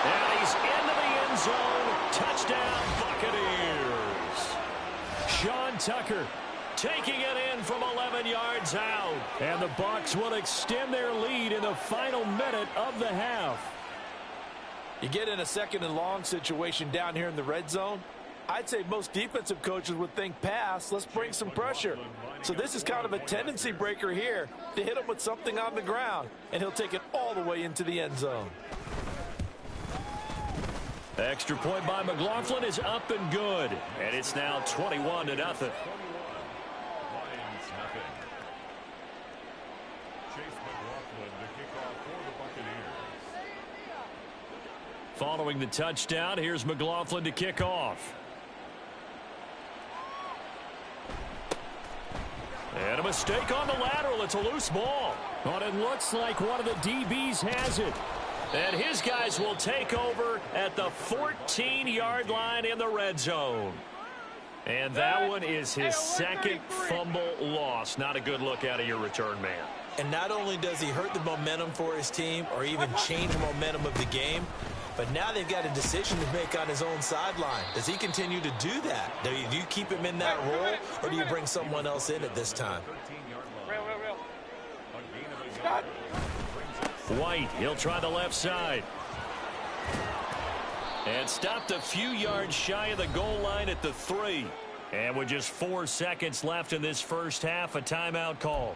And he's into the end zone. Touchdown, Buccaneers. Sean Tucker taking it in from 11 yards out. And the Bucs will extend their lead in the final minute of the half. You get in a 2nd and long situation down here in the red zone. I'd say most defensive coaches would think pass. Let's bring some pressure. So this is kind of a tendency breaker here to hit him with something on the ground. And he'll take it all the way into the end zone. Extra point by McLaughlin is up and good. And it's now 21-0. Following the touchdown, here's McLaughlin to kick off. And a mistake on the lateral. It's a loose ball. But it looks like one of the DBs has it. And his guys will take over at the 14-yard line in the red zone. And that one is his second fumble loss. Not a good look out of your return man. And not only does he hurt the momentum for his team or even change the momentum of the game, but now they've got a decision to make on his own sideline. Does he continue to do that? Do you keep him in that role, or do you bring someone else in at this time? White, he'll try the left side. And stopped a few yards shy of the goal line at the 3. And with just 4 seconds left in this first half, a timeout call.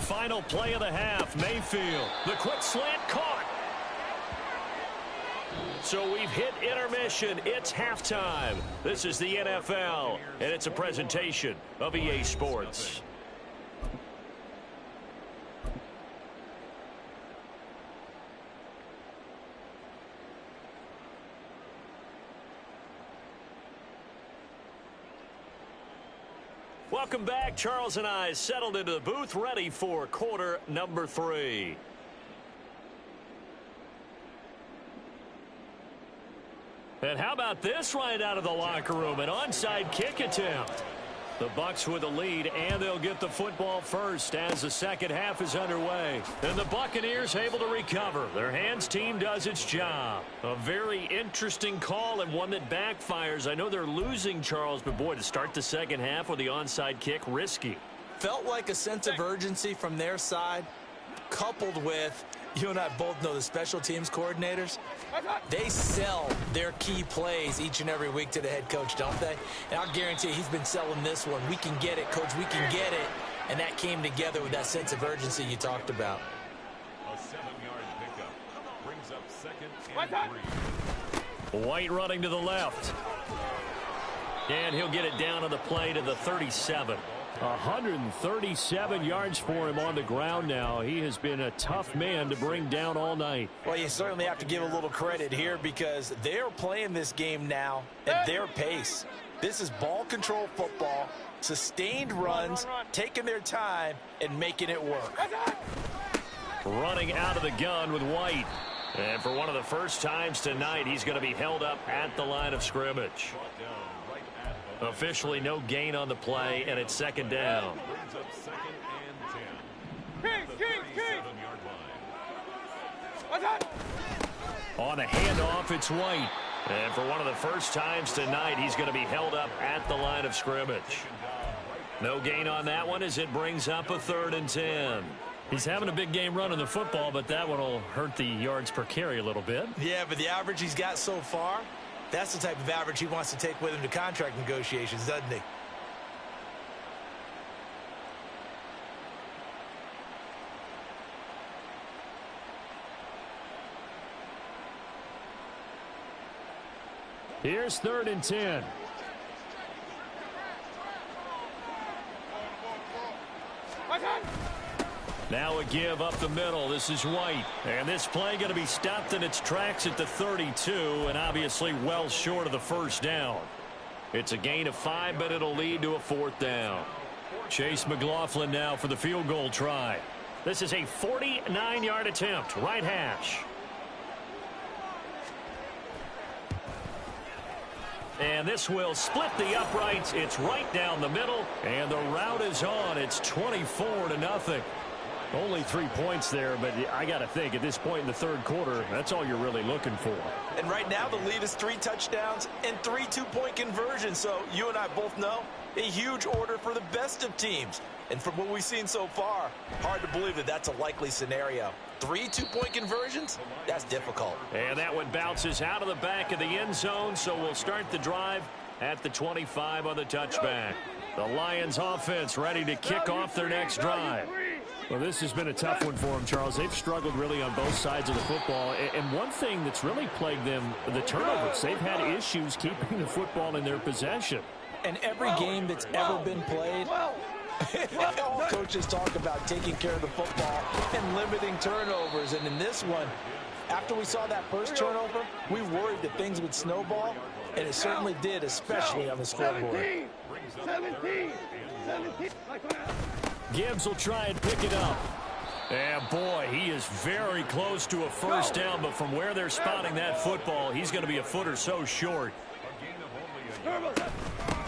Final play of the half, Mayfield. The quick slant caught. So we've hit intermission. It's halftime. This is the NFL, and it's a presentation of EA Sports. Welcome back. Charles and I settled into the booth, ready for quarter number 3. And how about this right out of the locker room? An onside kick attempt. The Bucs with the lead, and they'll get the football first as the second half is underway. And the Buccaneers able to recover. Their hands team does its job. A very interesting call and one that backfires. I know they're losing, Charles, but boy, to start the second half with the onside kick, risky. Felt like a sense of urgency from their side, coupled with, you and I both know the special teams coordinators. They sell their key plays each and every week to the head coach, don't they? And I'll guarantee he's been selling this one. We can get it, coach. We can get it. And that came together with that sense of urgency you talked about. A 7-yard pickup brings up second and 3. White running to the left. And he'll get it down on the play to the 37. 137 yards for him on the ground now. He has been a tough man to bring down all night. Well, you certainly have to give a little credit here because they're playing this game now at their pace. This is ball control football, sustained runs, taking their time, and making it work. Running out of the gun with White. And for one of the first times tonight, he's going to be held up at the line of scrimmage. Officially no gain on the play, and it's second down. Brings up second and 10. The 37-yard line. On a handoff, it's White. And for one of the first times tonight, he's going to be held up at the line of scrimmage. No gain on that one as it brings up a 3rd and 10. He's having a big game running the football, but that one will hurt the yards per carry a little bit. Yeah, but the average he's got so far, that's the type of average he wants to take with him to contract negotiations, doesn't he? Here's 3rd and 10. Now a give up the middle. This is White. And this play going to be stopped in its tracks at the 32, and obviously well short of the first down. It's a gain of 5, but it'll lead to a 4th down. Chase McLaughlin now for the field goal try. This is a 49-yard attempt, right hash. And this will split the uprights. It's right down the middle, and the route is on. It's 24-0. Only 3 points there, but I got to think at this point in the third quarter, that's all you're really looking for. And right now the lead is 3 touchdowns and 3 two-point conversions. So you and I both know a huge order for the best of teams. And from what we've seen so far, hard to believe that that's a likely scenario. 3 two-point conversions? That's difficult. And that one bounces out of the back of the end zone, so we'll start the drive at the 25 on the touchback. The Lions offense ready to kick off their next drive. Well, this has been a tough one for them, Charles. They've struggled really on both sides of the football. And one thing that's really plagued them, the turnovers. They've had issues keeping the football in their possession. And every game that's ever been played, all coaches talk about taking care of the football and limiting turnovers. And in this one, after we saw that first turnover, we worried that things would snowball, and it certainly did, especially on the scoreboard. 17. Gibbs will try and pick it up. And boy, he is very close to a first down, but from where they're spotting that football, he's going to be a foot or so short.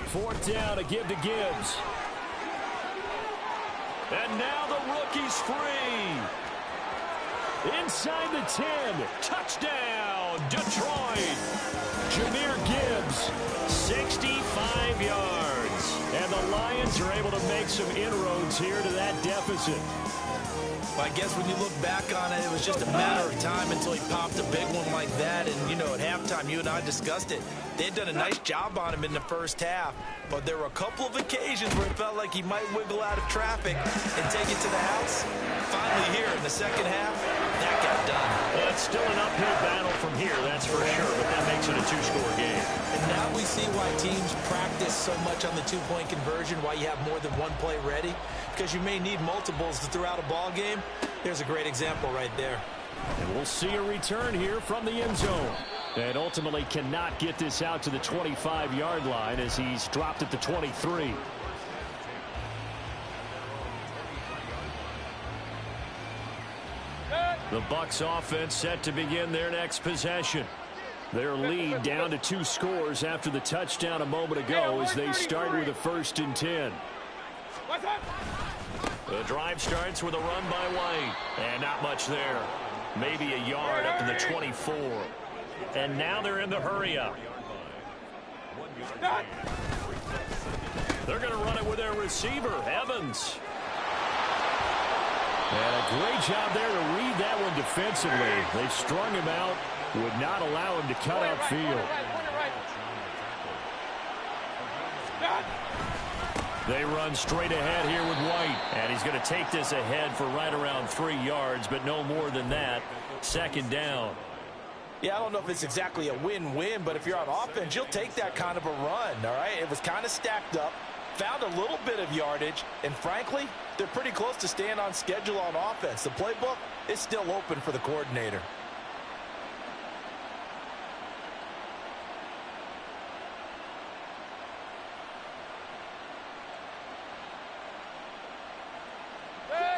Fourth down, a give to Gibbs. And now the rookie's free. Inside the 10. Touchdown, Detroit. Jahmyr Gibbs, 65 yards. And the Lions are able to make some inroads here to that deficit. Well, I guess when you look back on it, it was just a matter of time until he popped a big one like that. And, you know, at halftime, you and I discussed it. They'd done a nice job on him in the first half. But there were a couple of occasions where it felt like he might wiggle out of traffic and take it to the house. Finally here in the second half, that got done. Well, it's still an uphill battle from here, that's for sure. But that makes it a two-score game. And now we see why teams practice so much on the two-point conversion, why you have more than one play ready. Because you may need multiples throughout a ball game. There's a great example right there. And we'll see a return here from the end zone. And ultimately cannot get this out to the 25-yard line as he's dropped at the 23. The Bucs offense set to begin their next possession. Their lead down to 2 scores after the touchdown a moment ago as they start with a 1st and 10. The drive starts with a run by White. And not much there. Maybe a yard up to the 24. And now they're in the hurry-up. They're going to run it with their receiver, Evans. And a great job there to read that one defensively. They strung him out, would not allow him to cut upfield. They run straight ahead here with White. And he's going to take this ahead for right around 3 yards, but no more than that. 2nd down. Yeah, I don't know if it's exactly a win-win, but if you're on offense, you'll take that kind of a run, all right? It was kind of stacked up, found a little bit of yardage, and frankly, they're pretty close to staying on schedule on offense. The playbook is still open for the coordinator.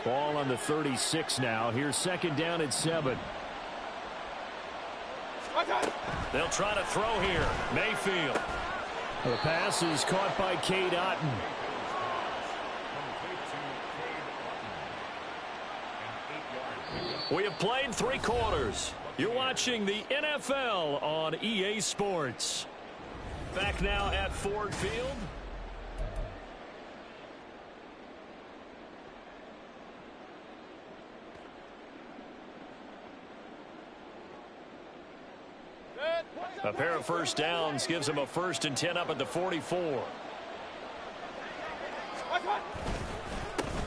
Ball on the 36 now. Here's 2nd down and 7. They'll try to throw here. Mayfield. The pass is caught by Cade Otton. We have played 3 quarters. You're watching the NFL on EA Sports. Back now at Ford Field. A pair of first downs gives them a 1st and 10 up at the 44.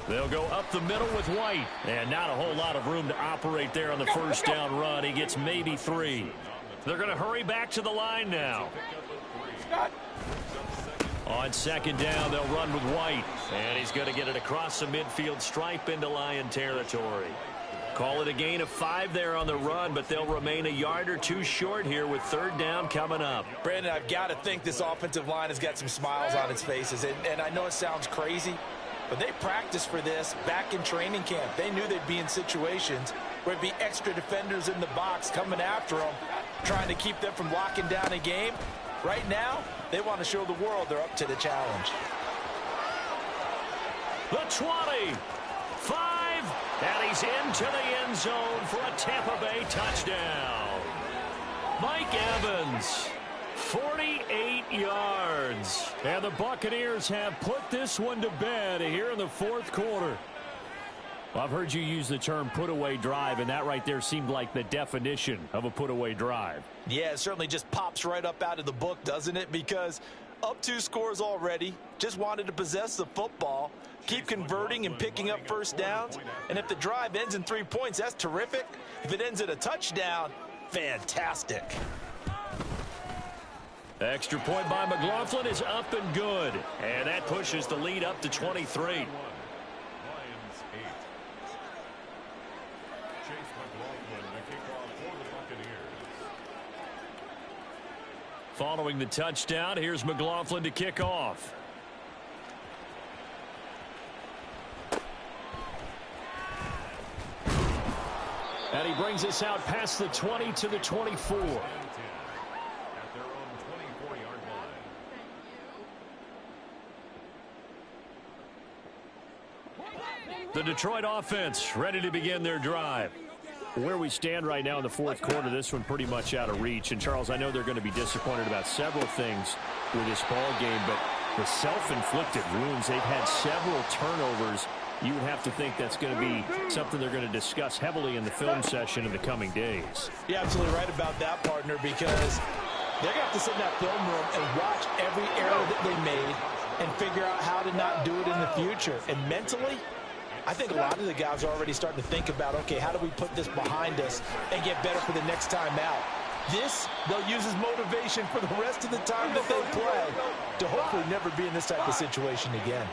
They'll go up the middle with White. And not a whole lot of room to operate there on the first down run. He gets maybe 3. They're going to hurry back to the line now. On 2nd down, they'll run with White. And he's going to get it across the midfield stripe into Lion territory. Call it a gain of 5 there on the run, but they'll remain a yard or 2 short here with 3rd down coming up. Brandon, I've got to think this offensive line has got some smiles on its faces. And I know it sounds crazy, but they practiced for this back in training camp. They knew they'd be in situations where there'd be extra defenders in the box coming after them, trying to keep them from locking down a game. Right now, they want to show the world they're up to the challenge. The 20. 5, and he's into the end zone for a Tampa Bay touchdown. Mike Evans, 48 yards. And the Buccaneers have put this one to bed here in the 4th quarter. Well, I've heard you use the term put-away drive, and that right there seemed like the definition of a put-away drive. Yeah, it certainly just pops right up out of the book, doesn't it? Because up 2 scores already, just wanted to possess the football, keep converting and picking up first downs. And if the drive ends in 3 points, that's terrific. If it ends in a touchdown, fantastic. Extra point by McLaughlin is up and good. And that pushes the lead up to 23. Lions 8. Chase McLaughlin, the kickoff for the Buccaneers. Following the touchdown, here's McLaughlin to kick off. And he brings us out past the 20 to the 24. At their own 24-yard line. The Detroit offense ready to begin their drive. Where we stand right now in the fourth quarter, this one pretty much out of reach. And, Charles, I know they're going to be disappointed about several things with this ball game, but the self-inflicted wounds, they've had several turnovers. You would have to think that's going to be something they're going to discuss heavily in the film session in the coming days. You're absolutely right about that, partner, because they're going to have to sit in that film room and watch every error that they made and figure out how to not do it in the future. And mentally, I think a lot of the guys are already starting to think about, okay, how do we put this behind us and get better for the next time out? This, they'll use as motivation for the rest of the time that they play to hopefully never be in this type of situation again.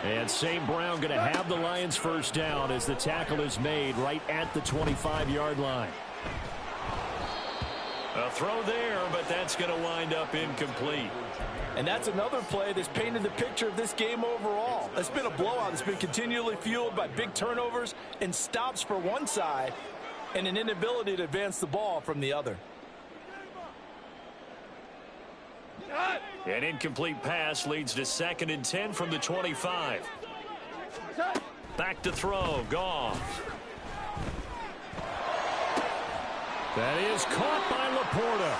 And St. Brown going to have the Lions first down as the tackle is made right at the 25-yard line. A throw there, but that's going to wind up incomplete. And that's another play that's painted the picture of this game overall. It's been a blowout. It's been continually fueled by big turnovers and stops for one side and an inability to advance the ball from the other. An incomplete pass leads to 2nd and 10 from the 25. Back to throw. Goff. That is caught by Laporta.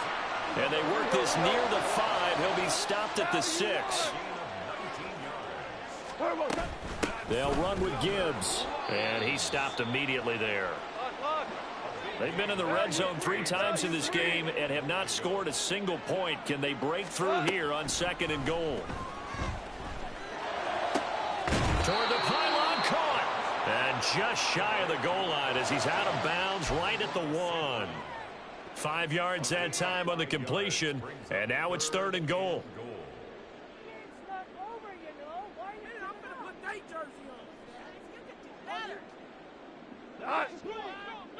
And they work this near the 5. He'll be stopped at the 6. They'll run with Gibbs. And he stopped immediately there. They've been in the red zone 3 times in this game and have not scored a single point. Can they break through here on 2nd and goal? Toward the pylon, caught. And just shy of the goal line as he's out of bounds right at the 1. 5 yards that time on the completion, and now it's 3rd and goal.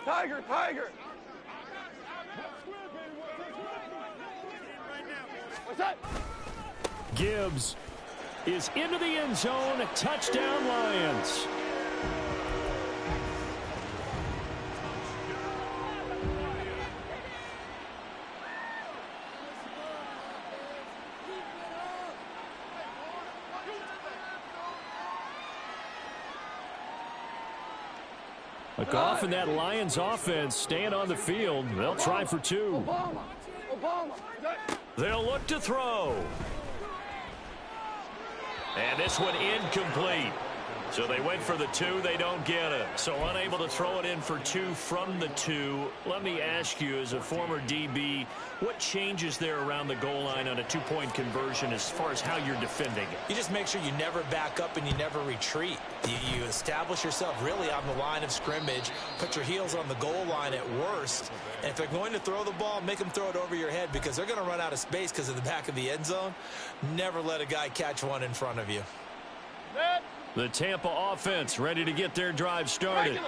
Tiger, Tiger. What's that? Gibbs is into the end zone. Touchdown, Lions. Goff and that Lions offense staying on the field. They'll try for 2. They'll look to throw. And this one incomplete. So they went for the 2. They don't get it. So unable to throw it in for 2 from the 2. Let me ask you, as a former DB, what changes there around the goal line on a 2-point conversion as far as how you're defending it? You just make sure you never back up and you never retreat. You establish yourself really on the line of scrimmage, put your heels on the goal line at worst, and if they're going to throw the ball, make them throw it over your head because they're going to run out of space because of the back of the end zone. Never let a guy catch one in front of you. The Tampa offense ready to get their drive started.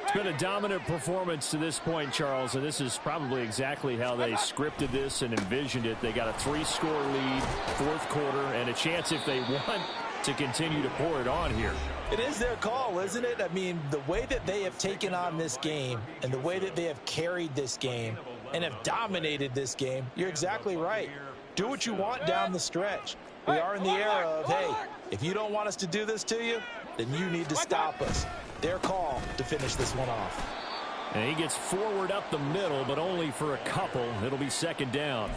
It's been a dominant performance to this point, Charles, and this is probably exactly how they scripted this and envisioned it. They got a 3-score lead, 4th quarter, and a chance if they want to continue to pour it on here. It is their call, isn't it? I mean, the way that they have taken on this game and the way that they have carried this game and have dominated this game, you're exactly right. Do what you want down the stretch. We are in the era of, hey, if you don't want us to do this to you, then you need to stop us. Their call to finish this one off. And he gets forward up the middle, but only for a couple. It'll be 2nd down.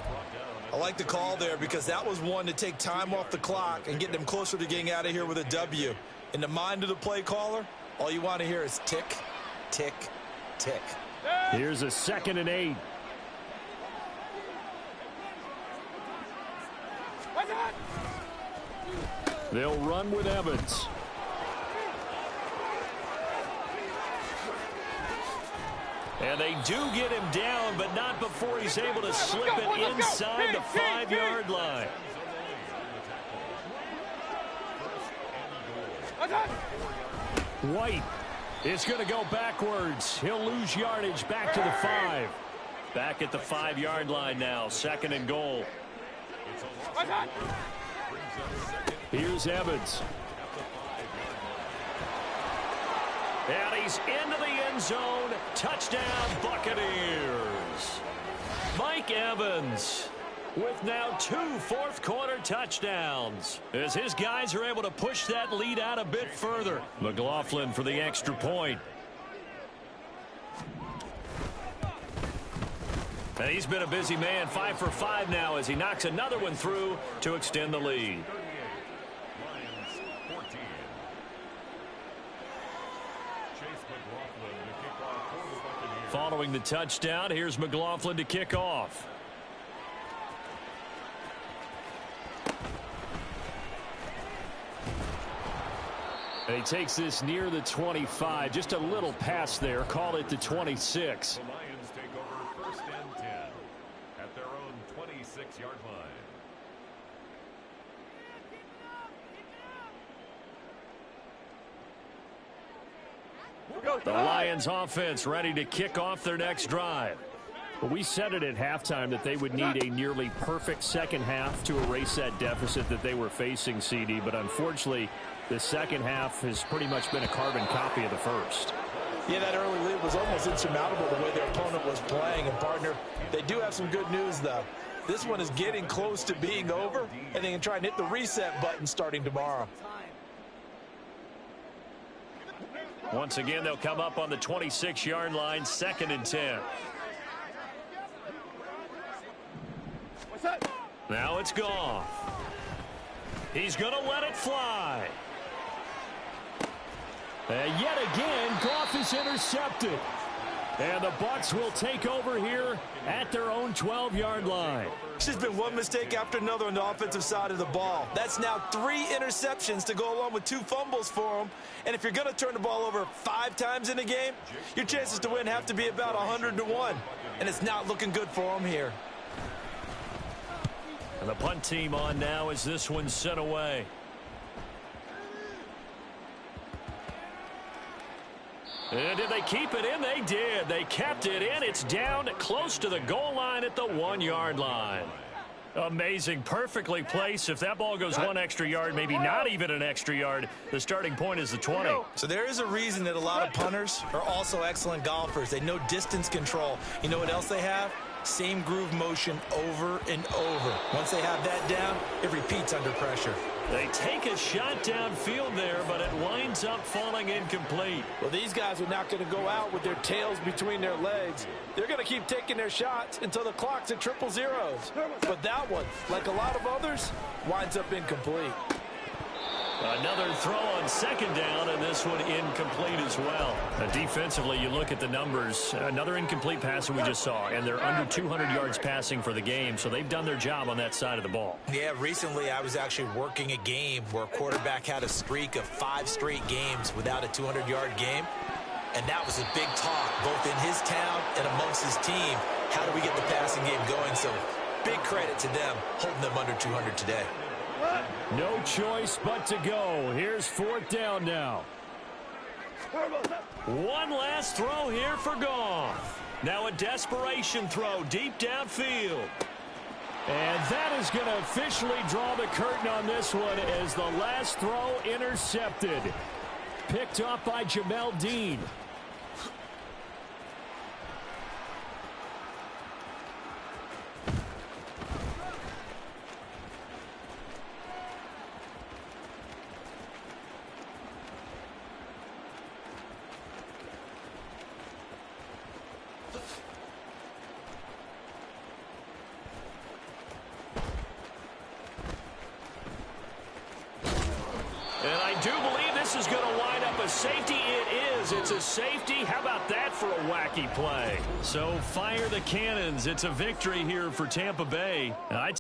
I like the call there because that was one to take time off the clock and get them closer to getting out of here with a W. In the mind of the play caller, all you want to hear is tick, tick, tick. Here's a 2nd and 8. They'll run with Evans. And they do get him down, but not before he's able to slip it inside the 5-yard line. White is going to go backwards. He'll lose yardage back to the 5. Back at the 5-yard line now, 2nd and goal. Here's Evans. And he's into the end zone. Touchdown, Buccaneers. Mike Evans with now 2 fourth-quarter touchdowns as his guys are able to push that lead out a bit further. McLaughlin for the extra point. And he's been a busy man, 5 for 5 now as he knocks another one through to extend the lead. Following the touchdown, here's McLaughlin to kick off. And he takes this near the 25. Just a little pass there. Call it the 26. The Lions take over 1st and 10 at their own 26-yard line. The Lions offense ready to kick off their next drive. Well, we said it at halftime that they would need a nearly perfect second half to erase that deficit that they were facing, CD. But unfortunately, the second half has pretty much been a carbon copy of the first. Yeah, that early lead was almost insurmountable the way their opponent was playing. And, partner, they do have some good news, though. This one is getting close to being over, and they can try and hit the reset button starting tomorrow. Once again, they'll come up on the 26-yard line, 2nd and 10. Now it's Goff. He's going to let it fly. And yet again, Goff is intercepted. And the Bucs will take over here at their own 12-yard line. It's just been one mistake after another on the offensive side of the ball. That's now 3 interceptions to go along with 2 fumbles for them. And if you're going to turn the ball over 5 times in a game, your chances to win have to be about 100-1. And it's not looking good for them here. And the punt team on now as this one's sent away. And did they keep it in? They did. They kept it in. It's down close to the goal line at the 1-yard line. Amazing. Perfectly placed. If that ball goes 1 extra yard, maybe not even an extra yard, the starting point is the 20. So there is a reason that a lot of punters are also excellent golfers. They know distance control. You know what else they have? Same groove motion over and over. Once they have that down, it repeats under pressure. They take a shot downfield there, but it winds up falling incomplete. Well, these guys are not going to go out with their tails between their legs. They're going to keep taking their shots until the clock's at 000. But that one, like a lot of others, winds up incomplete. Another throw on 2nd down, and this one incomplete as well. Defensively, you look at the numbers. Another incomplete pass that we just saw, and they're under 200 yards passing for the game, so they've done their job on that side of the ball. Yeah, recently I was actually working a game where a quarterback had a streak of 5 straight games without a 200-yard game. And that was a big talk, both in his town and amongst his team. How do we get the passing game going? So big credit to them, holding them under 200 today. No choice but to go. Here's 4th down now. One last throw here for Goff. Now a desperation throw deep downfield. And that is going to officially draw the curtain on this one as the last throw intercepted. Picked off by Jamel Dean. Is going to wind up a safety. It is. It's a safety. How about that for a wacky play? So fire the cannons. It's a victory here for Tampa Bay.